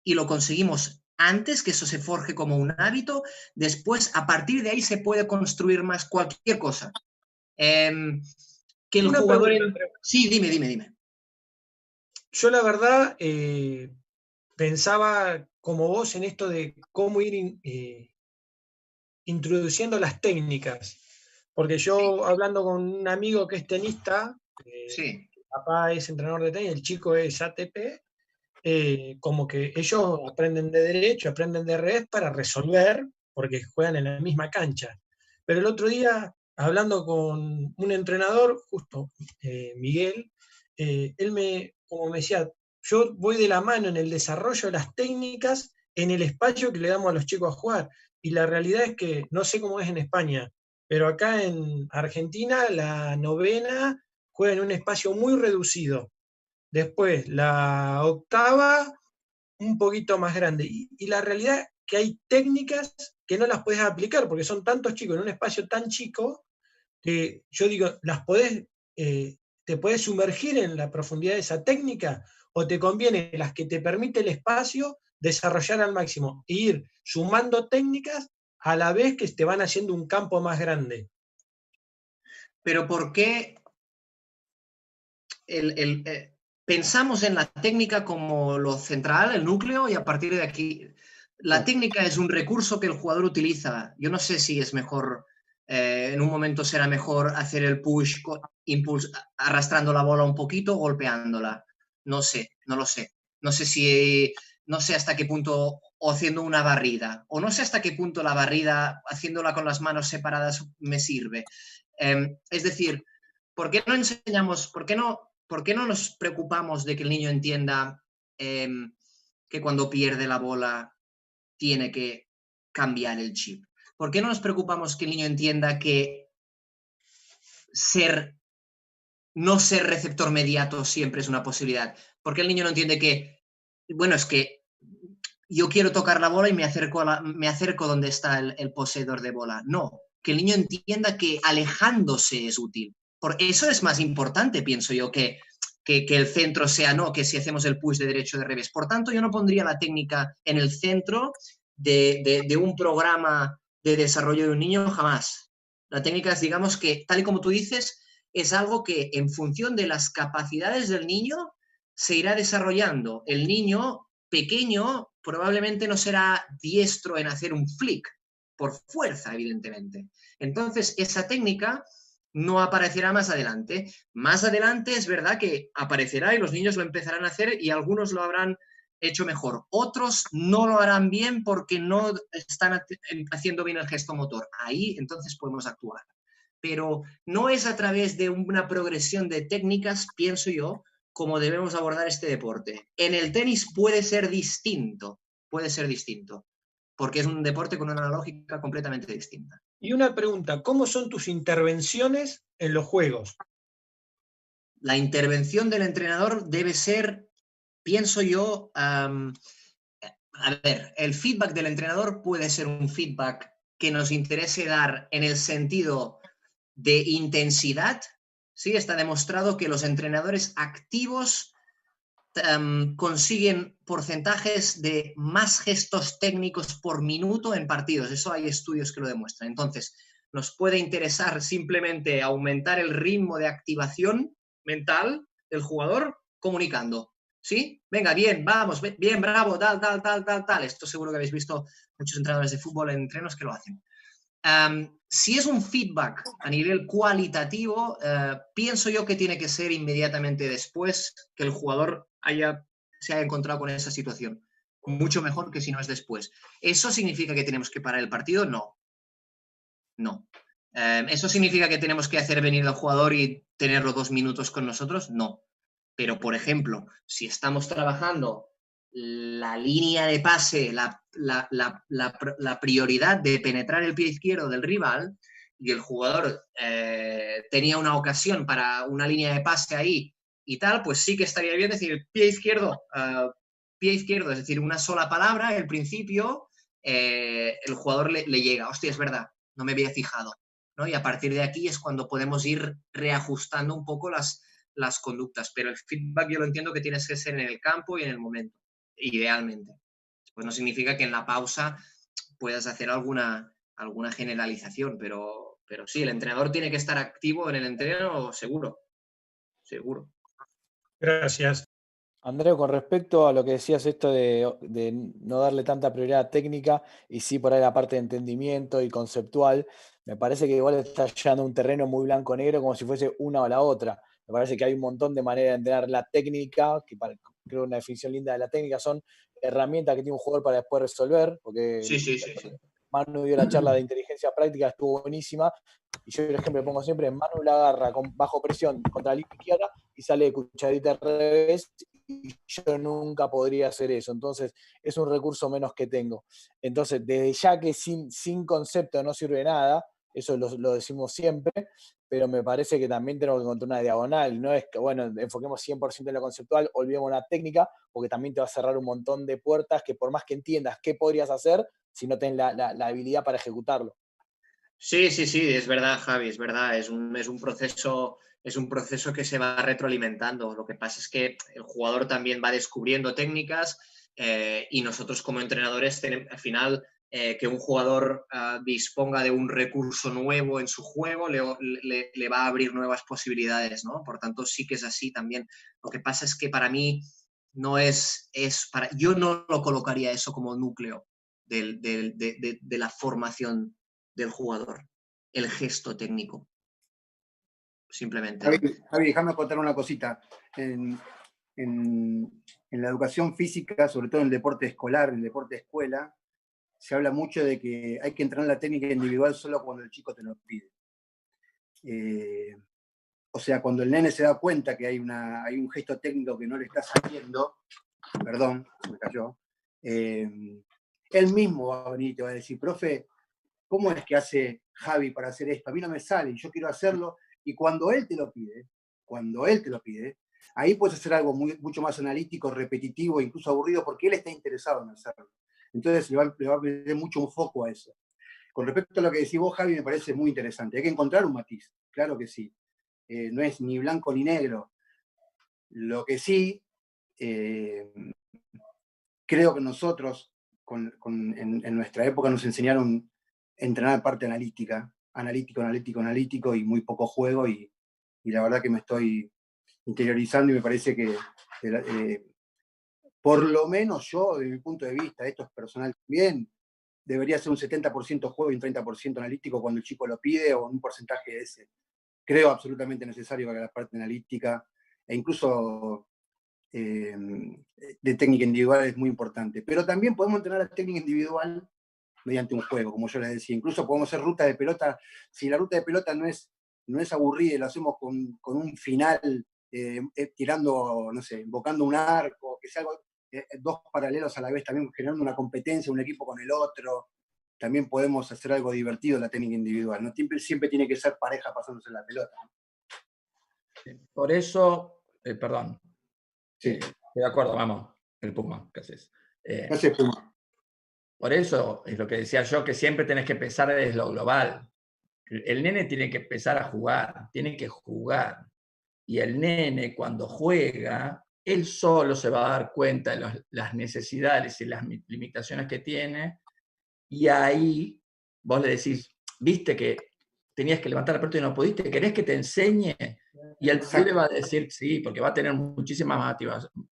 y lo conseguimos antes, que eso se forje como un hábito, después a partir de ahí se puede construir más cualquier cosa. Que el una jugador... pregunta, Sí, dime. Yo la verdad pensaba como vos en esto de cómo ir introduciendo las técnicas, porque yo hablando con un amigo que es tenista, sí. el papá es entrenador de tenis, el chico es ATP, como que ellos aprenden de derecho, aprenden de revés para resolver, porque juegan en la misma cancha. Pero el otro día, hablando con un entrenador, justo Miguel, él como me decía, yo voy de la mano en el desarrollo de las técnicas en el espacio que le damos a los chicos a jugar. Y la realidad es que, no sé cómo es en España, pero acá en Argentina la novena juega en un espacio muy reducido. Después, la octava, un poquito más grande. Y la realidad es que hay técnicas que no las puedes aplicar porque son tantos chicos en un espacio tan chico que yo digo, te puedes sumergir en la profundidad de esa técnica o te conviene las que te permite el espacio desarrollar al máximo e ir sumando técnicas a la vez que te van haciendo un campo más grande. pero ¿por qué pensamos en la técnica como lo central, el núcleo, y a partir de aquí la técnica es un recurso que el jugador utiliza? Yo no sé si es mejor, en un momento será mejor hacer el push, arrastrando la bola un poquito, golpeándola. No sé, no lo sé. No sé hasta qué punto, o haciendo una barrida, o no sé hasta qué punto la barrida, haciéndola con las manos separadas, me sirve. Es decir, ¿por qué no enseñamos, por qué no nos preocupamos de que el niño entienda que cuando pierde la bola tiene que cambiar el chip? ¿Por qué no nos preocupamos que el niño entienda que no ser receptor mediato siempre es una posibilidad? ¿Por qué el niño no entiende que, bueno, es que yo quiero tocar la bola y me acerco donde está el poseedor de bola? No, que el niño entienda que alejándose es útil. Por eso es más importante, pienso yo, que el centro sea no, que si hacemos el push de derecho o de revés. Por tanto, yo no pondría la técnica en el centro de un programa de desarrollo de un niño, jamás. La técnica es, digamos que, tal y como tú dices, es algo que en función de las capacidades del niño se irá desarrollando. El niño pequeño probablemente no será diestro en hacer un flick, por fuerza, evidentemente. Entonces, esa técnica no aparecerá más adelante. Más adelante es verdad que aparecerá y los niños lo empezarán a hacer y algunos lo habrán hecho mejor. Otros no lo harán bien porque no están haciendo bien el gesto motor. Ahí entonces podemos actuar. Pero no es a través de una progresión de técnicas, pienso yo, como debemos abordar este deporte. En el tenis puede ser distinto, porque es un deporte con una lógica completamente distinta. Y una pregunta, ¿cómo son tus intervenciones en los juegos? La intervención del entrenador debe ser, pienso yo, a ver, el feedback del entrenador puede ser un feedback que nos interese dar en el sentido de intensidad. Sí, está demostrado que los entrenadores activos consiguen porcentajes de más gestos técnicos por minuto en partidos. Eso hay estudios que lo demuestran. Entonces, nos puede interesar simplemente aumentar el ritmo de activación mental del jugador comunicando. ¿Sí? Venga, bien, vamos, bien, bravo, tal. Esto seguro que habéis visto muchos entrenadores de fútbol en entrenos que lo hacen. Si es un feedback a nivel cualitativo, pienso yo que tiene que ser inmediatamente después que el jugador se haya encontrado con esa situación. Mucho mejor que si no es después. ¿Eso significa que tenemos que parar el partido? No. No. ¿Eso significa que tenemos que hacer venir al jugador y tenerlo 2 minutos con nosotros? No. Pero, por ejemplo, si estamos trabajando la línea de pase, la prioridad de penetrar el pie izquierdo del rival, y el jugador tenía una ocasión para una línea de pase ahí y tal, pues sí que estaría bien decir pie izquierdo, es decir, una sola palabra, el principio, el jugador le llega, hostia, es verdad, no me había fijado, ¿no? Y a partir de aquí es cuando podemos ir reajustando un poco las conductas, pero el feedback yo lo entiendo que tienes que ser en el campo y en el momento, idealmente. Pues no significa que en la pausa puedas hacer alguna generalización, pero sí, el entrenador tiene que estar activo en el entreno, seguro. Gracias. Andreu, con respecto a lo que decías esto de no darle tanta prioridad a técnica y sí por ahí la parte de entendimiento y conceptual, me parece que igual estás llevando un terreno muy blanco-negro como si fuese una o la otra. Me parece que hay un montón de maneras de entrenar la técnica, que creo una definición linda de la técnica son herramientas que tiene un jugador para después resolver, porque sí. Manu dio la charla de inteligencia práctica, estuvo buenísima, y yo el ejemplo que pongo siempre, Manu la agarra bajo presión contra la línea izquierda y sale de cucharita al revés, y yo nunca podría hacer eso. Entonces, es un recurso menos que tengo. Entonces, desde ya que sin concepto no sirve nada, eso lo decimos siempre, pero me parece que también tenemos que encontrar una diagonal. No es que, bueno, enfoquemos 100% en lo conceptual, olvidemos la técnica, porque también te va a cerrar un montón de puertas que por más que entiendas qué podrías hacer, si no tenés la habilidad para ejecutarlo. Sí, es verdad, Javi, es verdad. Es un proceso que se va retroalimentando. Lo que pasa es que el jugador también va descubriendo técnicas y nosotros como entrenadores al final que un jugador disponga de un recurso nuevo en su juego le va a abrir nuevas posibilidades, ¿no? Por tanto, sí que es así también. Lo que pasa es que para mí no yo no lo colocaría eso como núcleo de la formación del jugador, el gesto técnico. Simplemente. Javi, déjame contar una cosita. En la educación física, sobre todo en el deporte escolar, en el deporte de escuela, se habla mucho de que hay que entrenar la técnica individual solo cuando el chico te lo pide. O sea, cuando el nene se da cuenta que hay un gesto técnico que no le está saliendo, perdón, me cayó, él mismo va a venir y te va a decir, profe, ¿cómo es que hace Javi para hacer esto? A mí no me sale, yo quiero hacerlo. Y cuando él te lo pide, ahí puedes hacer algo mucho más analítico, repetitivo, incluso aburrido, porque él está interesado en hacerlo. Entonces le va a poner mucho un foco a eso. Con respecto a lo que decís vos, Javi, me parece muy interesante. Hay que encontrar un matiz, claro que sí. No es ni blanco ni negro. Lo que sí, creo que nosotros, en nuestra época, nos enseñaron a entrenar parte analítica, analítico, y muy poco juego, y la verdad que me estoy interiorizando y me parece que por lo menos yo, desde mi punto de vista, esto es personal también, debería ser un 70% juego y un 30% analítico cuando el chico lo pide, o un porcentaje de ese. Creo absolutamente necesario que la parte analítica, e incluso de técnica individual, es muy importante. Pero también podemos entrenar la técnica individual mediante un juego, como yo les decía. Incluso podemos hacer ruta de pelota. Si la ruta de pelota no es aburrida y lo hacemos con un final tirando, no sé, invocando un arco, que sea algo, dos paralelos a la vez, también generando una competencia, un equipo con el otro. También podemos hacer algo divertido en la técnica individual. No siempre tiene que ser pareja pasándose la pelota. Por eso, perdón. Sí. Estoy de acuerdo, vamos, el Puma, ¿qué haces? Gracias, Puma. Por eso es lo que decía yo, que siempre tenés que pensar desde lo global. El nene tiene que empezar a jugar, tiene que jugar. Y el nene, cuando juega, él solo se va a dar cuenta de las necesidades y las limitaciones que tiene, y ahí vos le decís, viste que tenías que levantar la pelota y no pudiste, ¿querés que te enseñe? Y el pibe va a decir sí, porque va a tener muchísima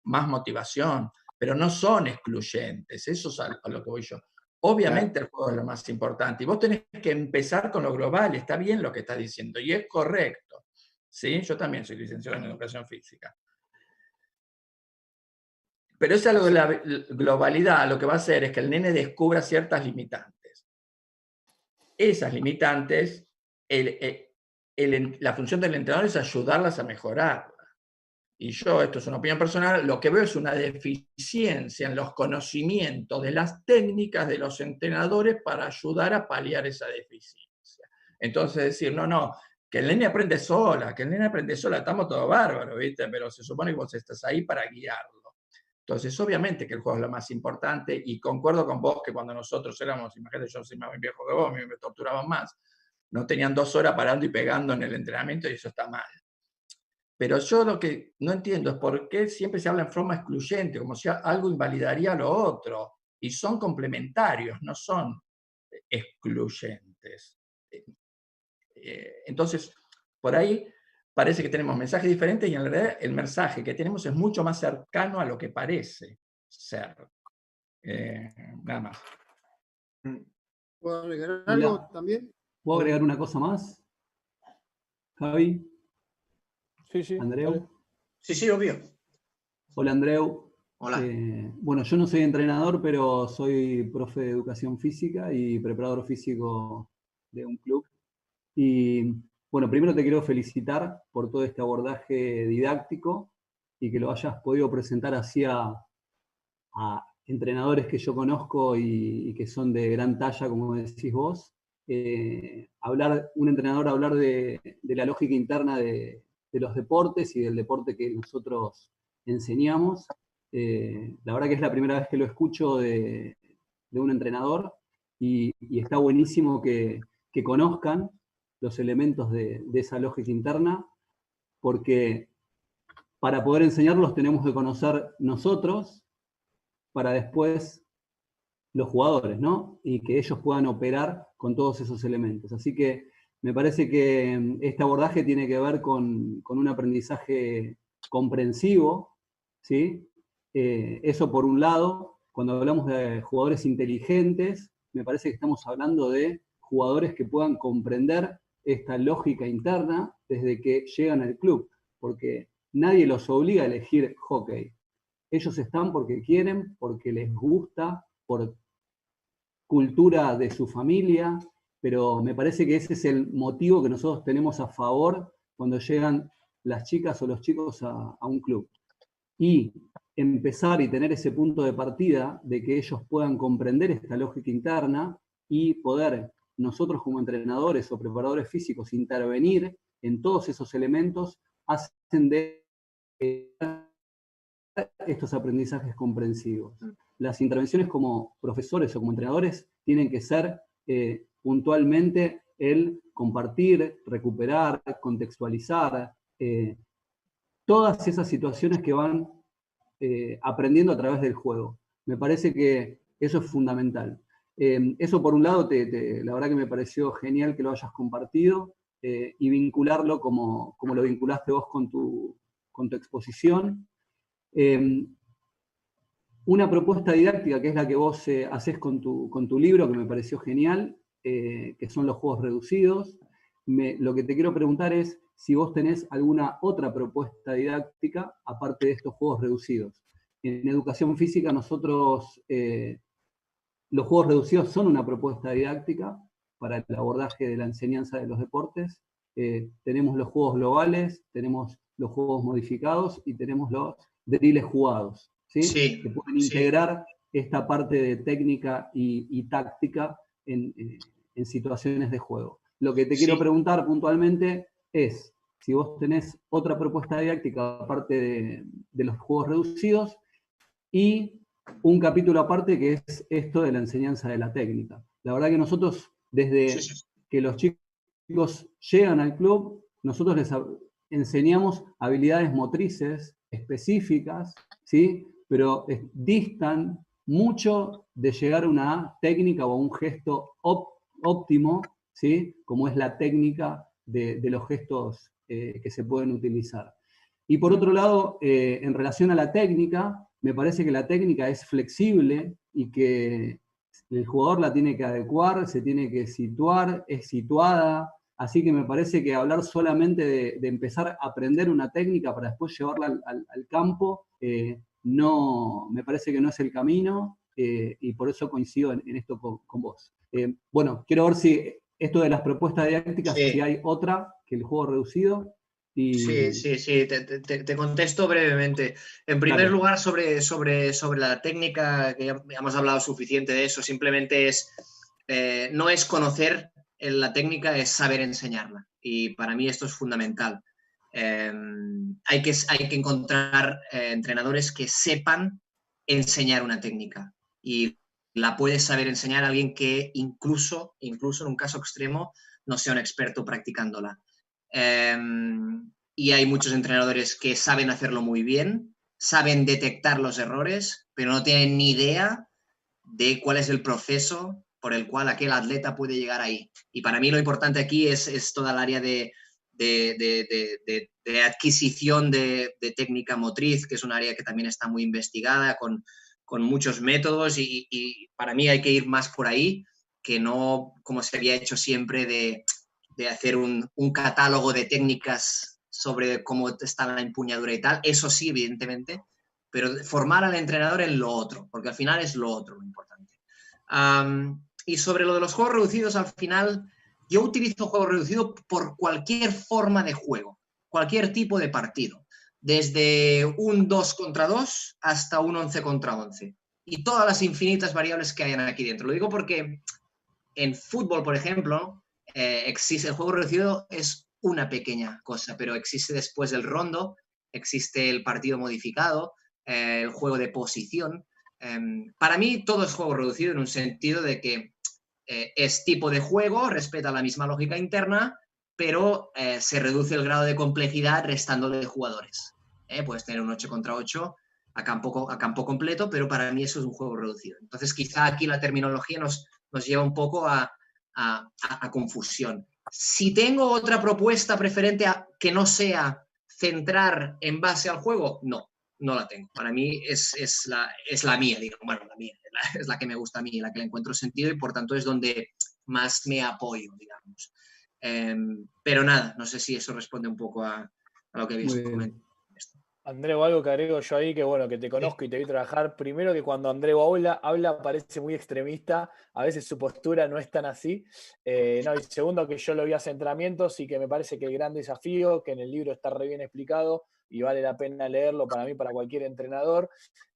más motivación, pero no son excluyentes, eso es a lo que voy yo. Obviamente el juego es lo más importante, y vos tenés que empezar con lo global, está bien lo que estás diciendo, y es correcto. ¿Sí? Yo también soy licenciado en educación física. Pero es algo de la globalidad, lo que va a hacer es que el nene descubra ciertas limitantes. Esas limitantes, la función del entrenador es ayudarlas a mejorar. Y yo, esto es una opinión personal, lo que veo es una deficiencia en los conocimientos de las técnicas de los entrenadores para ayudar a paliar esa deficiencia. Entonces decir, no, que el nene aprende sola, estamos todos bárbaros, ¿viste? Pero se supone que vos estás ahí para guiarlo. Entonces, obviamente que el juego es lo más importante, y concuerdo con vos que cuando nosotros éramos, imagínate, yo soy más viejo que vos, a mí me torturaban más, no tenían 2 horas parando y pegando en el entrenamiento, y eso está mal. Pero yo lo que no entiendo es por qué siempre se habla en forma excluyente, como si algo invalidaría lo otro, y son complementarios, no son excluyentes. Entonces, por ahí parece que tenemos mensajes diferentes, y en realidad el mensaje que tenemos es mucho más cercano a lo que parece ser. Nada más. ¿Puedo agregar algo también? ¿Puedo agregar una cosa más? Javi. Sí. Andreu. Sí, obvio. Hola, Andreu. Hola. Bueno, yo no soy entrenador, pero soy profe de educación física y preparador físico de un club. Y bueno, primero te quiero felicitar por todo este abordaje didáctico y que lo hayas podido presentar así a entrenadores que yo conozco y que son de gran talla, como decís vos. Un entrenador hablar de la lógica interna de los deportes y del deporte que nosotros enseñamos. La verdad que es la primera vez que lo escucho de un entrenador, y está buenísimo que conozcan los elementos de esa lógica interna, porque para poder enseñarlos tenemos que conocer nosotros, para después los jugadores, ¿no? Y que ellos puedan operar con todos esos elementos. Así que me parece que este abordaje tiene que ver con un aprendizaje comprensivo, ¿sí? Eso por un lado. Cuando hablamos de jugadores inteligentes, me parece que estamos hablando de jugadores que puedan comprender esta lógica interna desde que llegan al club, porque nadie los obliga a elegir hockey. Ellos están porque quieren, porque les gusta, por cultura de su familia, pero me parece que ese es el motivo que nosotros tenemos a favor cuando llegan las chicas o los chicos a un club. Y empezar y tener ese punto de partida de que ellos puedan comprender esta lógica interna y poder nosotros como entrenadores o preparadores físicos intervenir en todos esos elementos, hacen de estos aprendizajes comprensivos. Las intervenciones como profesores o como entrenadores tienen que ser puntualmente el compartir, recuperar, contextualizar, todas esas situaciones que van aprendiendo a través del juego. Me parece que eso es fundamental. Eso por un lado, la verdad que me pareció genial que lo hayas compartido y vincularlo como lo vinculaste vos con tu exposición. Una propuesta didáctica que es la que vos hacés con tu libro, que me pareció genial, que son los juegos reducidos. Lo que te quiero preguntar es si vos tenés alguna otra propuesta didáctica aparte de estos juegos reducidos. En educación física nosotros, los juegos reducidos son una propuesta didáctica para el abordaje de la enseñanza de los deportes. Tenemos los juegos globales, tenemos los juegos modificados y tenemos los drills jugados, ¿sí? Sí, que pueden integrar esta parte de técnica y táctica en situaciones de juego. Lo que te quiero preguntar puntualmente es si vos tenés otra propuesta didáctica aparte de los juegos reducidos y un capítulo aparte que es esto de la enseñanza de la técnica. La verdad que nosotros, desde que los chicos llegan al club, nosotros les enseñamos habilidades motrices específicas, ¿sí? Pero distan mucho de llegar a una técnica o a un gesto óptimo, ¿sí? Como es la técnica de los gestos que se pueden utilizar. Y por otro lado, en relación a la técnica, me parece que la técnica es flexible y que el jugador la tiene que adecuar, se tiene que situar, es situada, así que me parece que hablar solamente de empezar a aprender una técnica para después llevarla al campo, no, me parece que no es el camino, y por eso coincido en esto con vos. Bueno, quiero ver si esto de las propuestas didácticas, si hay otra que el juego reducido. Sí, te contesto brevemente. En primer lugar, sobre la técnica, que ya hemos hablado suficiente de eso, simplemente no es conocer la técnica, es saber enseñarla. Y para mí esto es fundamental. Hay que encontrar entrenadores que sepan enseñar una técnica. Y la puedes saber enseñar a alguien que incluso en un caso extremo no sea un experto practicándola. Y hay muchos entrenadores que saben hacerlo muy bien, saben detectar los errores, pero no tienen ni idea de cuál es el proceso por el cual aquel atleta puede llegar ahí. Y para mí lo importante aquí es toda el área de adquisición de técnica motriz, que es un área que también está muy investigada con muchos métodos, y para mí hay que ir más por ahí que no como se había hecho siempre de hacer un catálogo de técnicas sobre cómo está la empuñadura y tal. Eso sí, evidentemente, pero formar al entrenador en lo otro, porque al final es lo otro lo importante. Y sobre lo de los juegos reducidos, al final yo utilizo juegos reducidos por cualquier forma de juego, cualquier tipo de partido, desde un 2 contra 2 hasta un 11 contra 11, y todas las infinitas variables que hayan aquí dentro. Lo digo porque en fútbol, por ejemplo, existe el juego reducido, es una pequeña cosa, pero existe después el rondo, existe el partido modificado, el juego de posición. Para mí todo es juego reducido en un sentido de que es tipo de juego, respeta la misma lógica interna, pero se reduce el grado de complejidad restándole jugadores. Puedes tener un 8 contra 8 campo completo, pero para mí eso es un juego reducido. Entonces quizá aquí la terminología nos lleva un poco a confusión. Si tengo otra propuesta preferente que no sea centrar en base al juego, no la tengo. Para mí es la mía, digamos. Bueno, la mía, es la que me gusta a mí, la que le encuentro sentido y por tanto es donde más me apoyo, digamos. Pero nada, no sé si eso responde un poco a lo que habéis comentado. Andreu, algo que agrego yo ahí, que bueno, que te conozco y te vi trabajar. Primero, que cuando Andreu habla parece muy extremista, a veces su postura no es tan así. Y segundo, que yo lo vi hace entrenamientos y que me parece que el gran desafío, que en el libro está re bien explicado y vale la pena leerlo para mí, para cualquier entrenador,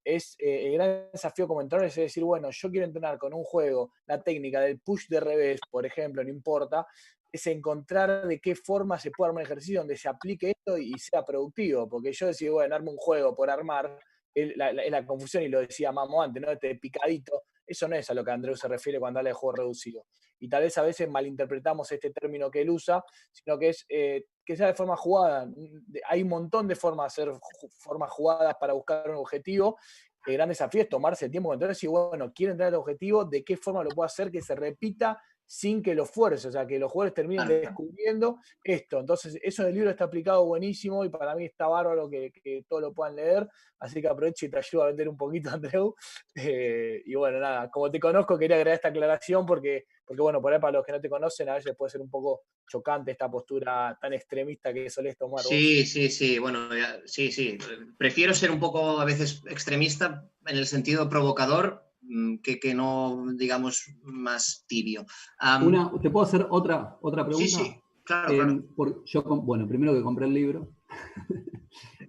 es el gran desafío como entrenador, es decir, bueno, yo quiero entrenar con un juego, la técnica del push de revés, por ejemplo, no importa, es encontrar de qué forma se puede armar un ejercicio donde se aplique esto y sea productivo, porque yo decía, bueno, armo un juego por armar, es la confusión, y lo decía Mamo antes, ¿no? Este picadito, eso no es a lo que Andreu se refiere cuando habla de juego reducido. Y tal vez a veces malinterpretamos este término que él usa, sino que es que sea de forma jugada. Hay un montón de formas de hacer formas jugadas para buscar un objetivo. El gran desafío es tomarse el tiempo, entonces, y bueno, quiero entrar al objetivo, ¿de qué forma lo puedo hacer que se repita sin que lo fuerce? O sea, que los jugadores terminen descubriendo esto. Entonces, eso en el libro está aplicado buenísimo y para mí está bárbaro que todos lo puedan leer. Así que aprovecho y te ayudo a vender un poquito, Andreu. Y bueno, nada, como te conozco, quería agregar esta aclaración porque bueno, por ahí para los que no te conocen, a veces puede ser un poco chocante esta postura tan extremista que solés tomar vos. Sí, bueno, sí. Prefiero ser un poco a veces extremista en el sentido provocador que no, digamos, más tibio. ¿Te puedo hacer otra pregunta? Sí, claro. Yo, bueno, primero que compré el libro.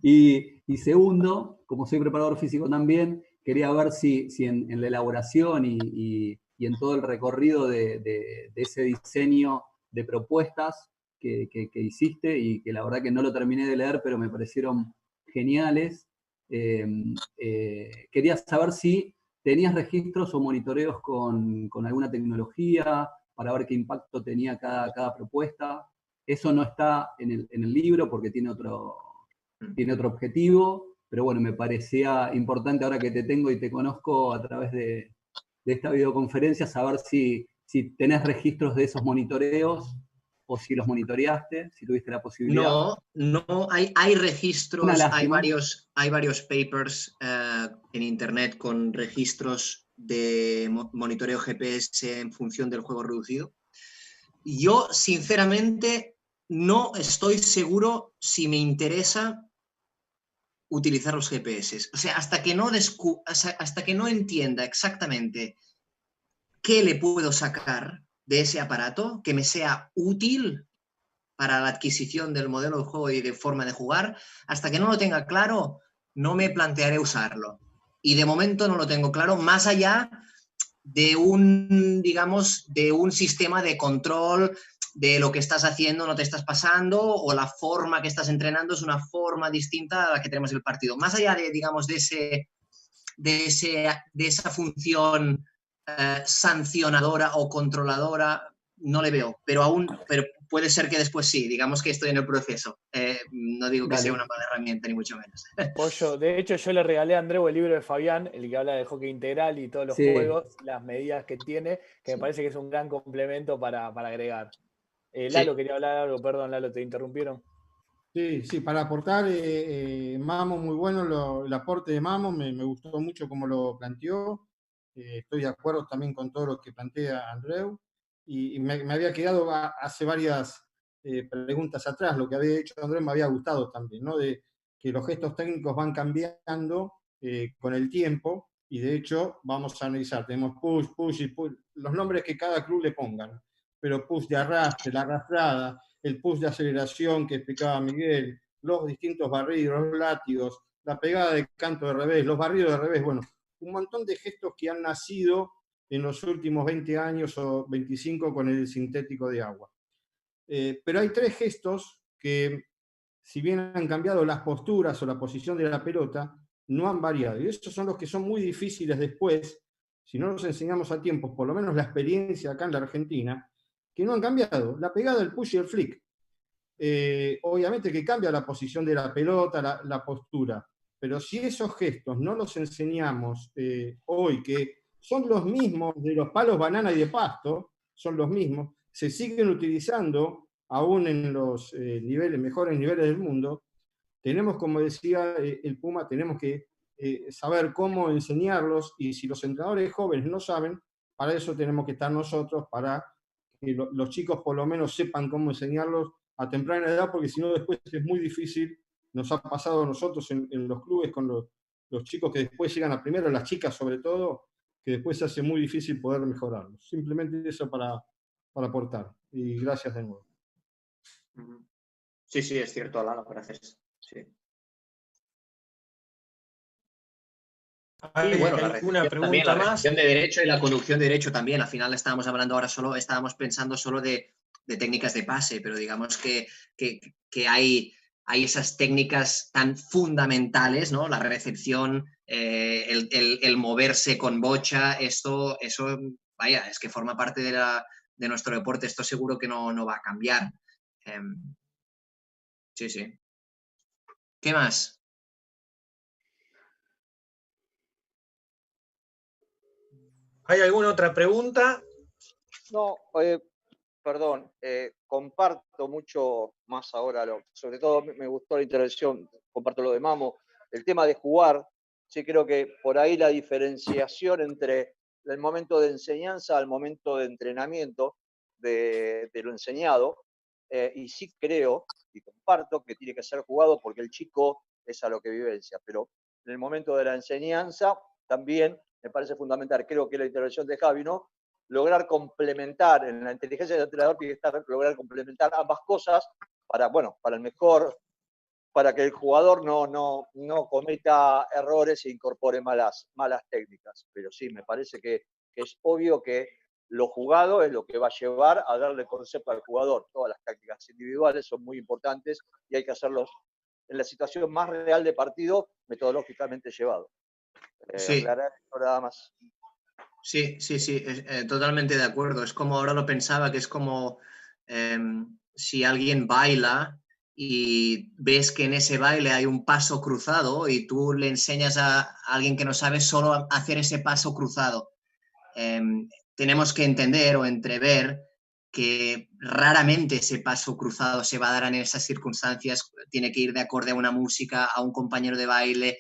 y segundo, como soy preparador físico también, quería ver si en la elaboración y en todo el recorrido de ese diseño de propuestas que hiciste, y que la verdad que no lo terminé de leer, pero me parecieron geniales, quería saber si tenías registros o monitoreos con alguna tecnología para ver qué impacto tenía cada propuesta. Eso no está en el libro porque tiene otro objetivo, pero bueno, me parecía importante ahora que te tengo y te conozco a través de esta videoconferencia, saber si tenés registros de esos monitoreos o si los monitoreaste, si tuviste la posibilidad. No, hay registros, hay varios papers en internet con registros de monitoreo GPS en función del juego reducido. Yo, sinceramente, no estoy seguro si me interesa utilizar los GPS. O sea, hasta que no entienda exactamente qué le puedo sacar de ese aparato, que me sea útil para la adquisición del modelo de juego y de forma de jugar, hasta que no lo tenga claro, no me plantearé usarlo. Y de momento no lo tengo claro, más allá de un sistema de control de lo que estás haciendo, no te estás pasando, o la forma que estás entrenando es una forma distinta a la que tenemos en el partido. Más allá de esa función sancionadora o controladora, no le veo, pero puede ser que después sí, digamos que estoy en el proceso. No digo que sea una mala herramienta, ni mucho menos. Pollo, de hecho yo le regalé a Andreu el libro de Fabián, el que habla de hockey integral y todos los juegos, las medidas que tiene, que me parece que es un gran complemento para agregar. Lalo quería hablar algo, perdón, Lalo, te interrumpieron. Sí, para aportar, Mamo, muy bueno el aporte de Mamo, me gustó mucho cómo lo planteó. Estoy de acuerdo también con todo lo que plantea Andreu. Y me había quedado hace varias preguntas atrás, lo que había dicho Andreu me había gustado también, ¿no? De que los gestos técnicos van cambiando con el tiempo, y de hecho vamos a analizar, tenemos push y push, los nombres que cada club le pongan, pero push de arrastre, la arrastrada, el push de aceleración que explicaba Miguel, los distintos barridos, los látigos, la pegada de canto de revés, los barridos de revés, bueno, un montón de gestos que han nacido en los últimos 20 años o 25 con el sintético de agua. Pero hay 3 gestos que, si bien han cambiado las posturas o la posición de la pelota, no han variado. Y estos son los que son muy difíciles después, si no los enseñamos a tiempo, por lo menos la experiencia acá en la Argentina, que no han cambiado. La pegada, el push y el flick. Obviamente que cambia la posición de la pelota, la postura. pero si esos gestos no los enseñamos hoy, que son los mismos de los palos banana y de pasto, son los mismos, se siguen utilizando aún en los mejores niveles del mundo, tenemos, como decía el Puma, tenemos que saber cómo enseñarlos, y si los entrenadores jóvenes no saben, para eso tenemos que estar nosotros, para que los chicos por lo menos sepan cómo enseñarlos a temprana edad, porque si no después es muy difícil. Nos ha pasado a nosotros en los clubes con los chicos que después llegan a primero, las chicas sobre todo, que después se hace muy difícil poder mejorarlos. Simplemente eso para aportar. Y gracias de nuevo. Sí, sí, es cierto, Alano, gracias. Sí. ¿Hay bueno, alguna pregunta también, la más? recepción de derecho y la conducción de derecho también. Al final estábamos hablando ahora estábamos pensando solo de técnicas de pase, pero digamos que hay esas técnicas tan fundamentales, ¿no? La recepción, el moverse con bocha, eso, vaya, es que forma parte de nuestro deporte. Esto seguro que no va a cambiar. Sí, sí. ¿Qué más? ¿Hay alguna otra pregunta? No, perdón, comparto mucho más ahora, sobre todo me gustó la intervención, comparto lo de Mamo, el tema de jugar. Sí, creo que por ahí la diferenciación entre el momento de enseñanza al momento de entrenamiento de lo enseñado, y sí creo y comparto que tiene que ser jugado porque el chico es a lo que vivencia, pero en el momento de la enseñanza también me parece fundamental, creo que la intervención de Javi, ¿no? Lograr complementar, en la inteligencia del entrenador tiene que estar, lograr complementar ambas cosas para, bueno, para el mejor, para que el jugador no cometa errores e incorpore malas técnicas. Pero sí, me parece que es obvio que lo jugado es lo que va a llevar a darle concepto al jugador. Todas las tácticas individuales son muy importantes y hay que hacerlos en la situación más real de partido, metodológicamente llevado. Sí. Aclarar esto nada más. Sí, totalmente de acuerdo. Es como ahora lo pensaba, que es como si alguien baila y ves que en ese baile hay un paso cruzado y tú le enseñas a alguien que no sabe solo a hacer ese paso cruzado. Tenemos que entender o entrever que raramente ese paso cruzado se va a dar en esas circunstancias, tiene que ir de acorde a una música, a un compañero de baile.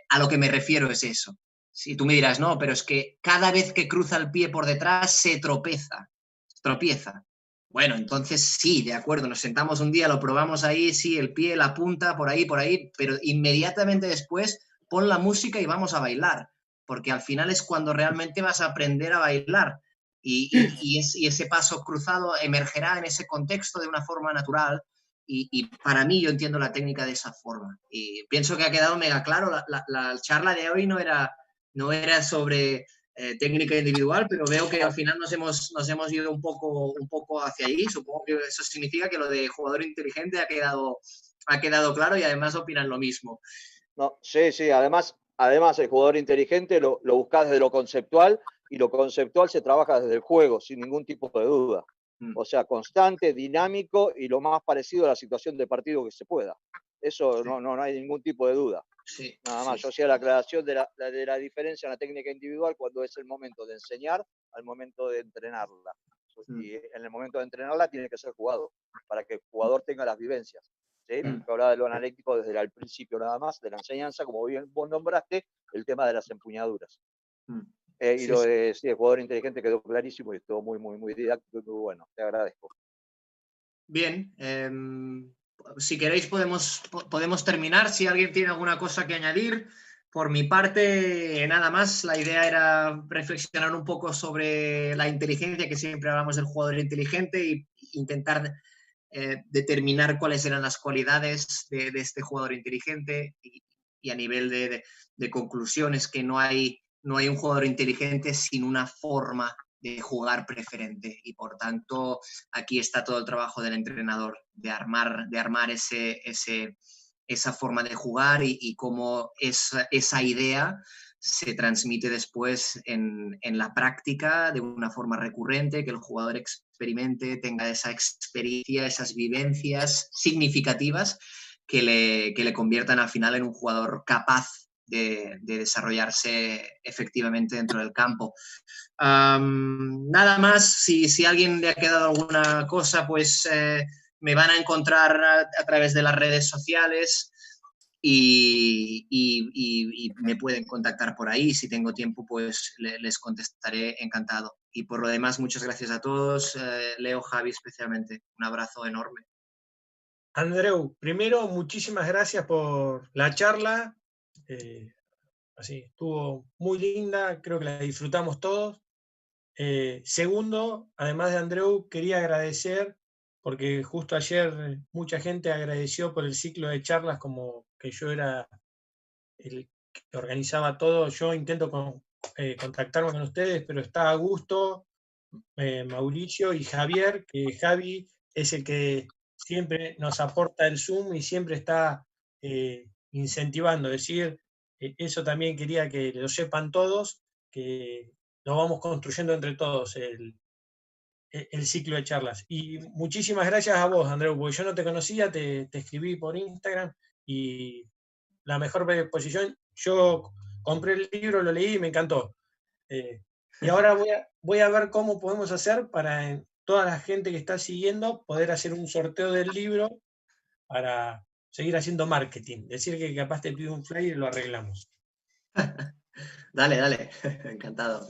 A lo que me refiero es eso. Si tú me dirás, no, pero es que cada vez que cruza el pie por detrás se tropieza. Bueno, entonces sí, de acuerdo, nos sentamos un día, lo probamos ahí, sí, el pie, la punta, por ahí, pero inmediatamente después pon la música y vamos a bailar, porque al final es cuando realmente vas a aprender a bailar y ese paso cruzado emergerá en ese contexto de una forma natural. Y para mí yo entiendo la técnica de esa forma. Y pienso que ha quedado mega claro. La charla de hoy no era sobre técnica individual, pero veo que al final nos hemos ido un poco hacia allí. Supongo que eso significa que lo de jugador inteligente ha quedado claro y además opinan lo mismo. No, sí, además el jugador inteligente lo buscás desde lo conceptual, y lo conceptual se trabaja desde el juego, sin ningún tipo de duda. O sea, constante, dinámico y lo más parecido a la situación de partido que se pueda. Eso sí. No hay ningún tipo de duda. Sí, nada más, yo hacía la aclaración de la diferencia en la técnica individual cuando es el momento de enseñar al momento de entrenarla. Y en el momento de entrenarla tiene que ser jugado, para que el jugador tenga las vivencias. ¿Sí? Hablaba de lo analítico desde el principio nada más, de la enseñanza, como bien vos nombraste, el tema de las empuñaduras. Y lo de el jugador inteligente quedó clarísimo y estuvo muy didáctico y muy bueno. Te agradezco. Bien, si queréis podemos terminar. Si alguien tiene alguna cosa que añadir. Por mi parte, nada más. La idea era reflexionar un poco sobre la inteligencia, que siempre hablamos del jugador inteligente, e intentar determinar cuáles eran las cualidades de este jugador inteligente y a nivel de conclusiones, que no hay un jugador inteligente sin una forma de jugar preferente, y por tanto aquí está todo el trabajo del entrenador, de armar esa forma de jugar y cómo esa idea se transmite después en la práctica de una forma recurrente, que el jugador experimente, tenga esa experiencia, esas vivencias significativas que le conviertan al final en un jugador capaz de desarrollarse efectivamente dentro del campo. Nada más, si a alguien le ha quedado alguna cosa, pues me van a encontrar a través de las redes sociales y me pueden contactar por ahí. Si tengo tiempo, pues les contestaré encantado. Y por lo demás, muchas gracias a todos, Leo, Javi especialmente. Un abrazo enorme. Andreu, primero, muchísimas gracias por la charla. Así, estuvo muy linda, creo que la disfrutamos todos. Segundo, además de Andreu, quería agradecer, porque justo ayer mucha gente agradeció por el ciclo de charlas, como que yo era el que organizaba todo. Yo intento contactarme con ustedes, pero está Augusto, Mauricio y Javier, que Javi es el que siempre nos aporta el Zoom y siempre está incentivando. Es decir, eso también quería que lo sepan todos, que lo vamos construyendo entre todos el ciclo de charlas. Y muchísimas gracias a vos, Andreu, porque yo no te conocía, te escribí por Instagram y la mejor predisposición. Yo compré el libro, lo leí y me encantó. Y ahora voy a ver cómo podemos hacer para toda la gente que está siguiendo poder hacer un sorteo del libro para seguir haciendo marketing. Decir que capaz te pido un flyer y lo arreglamos. Dale, encantado.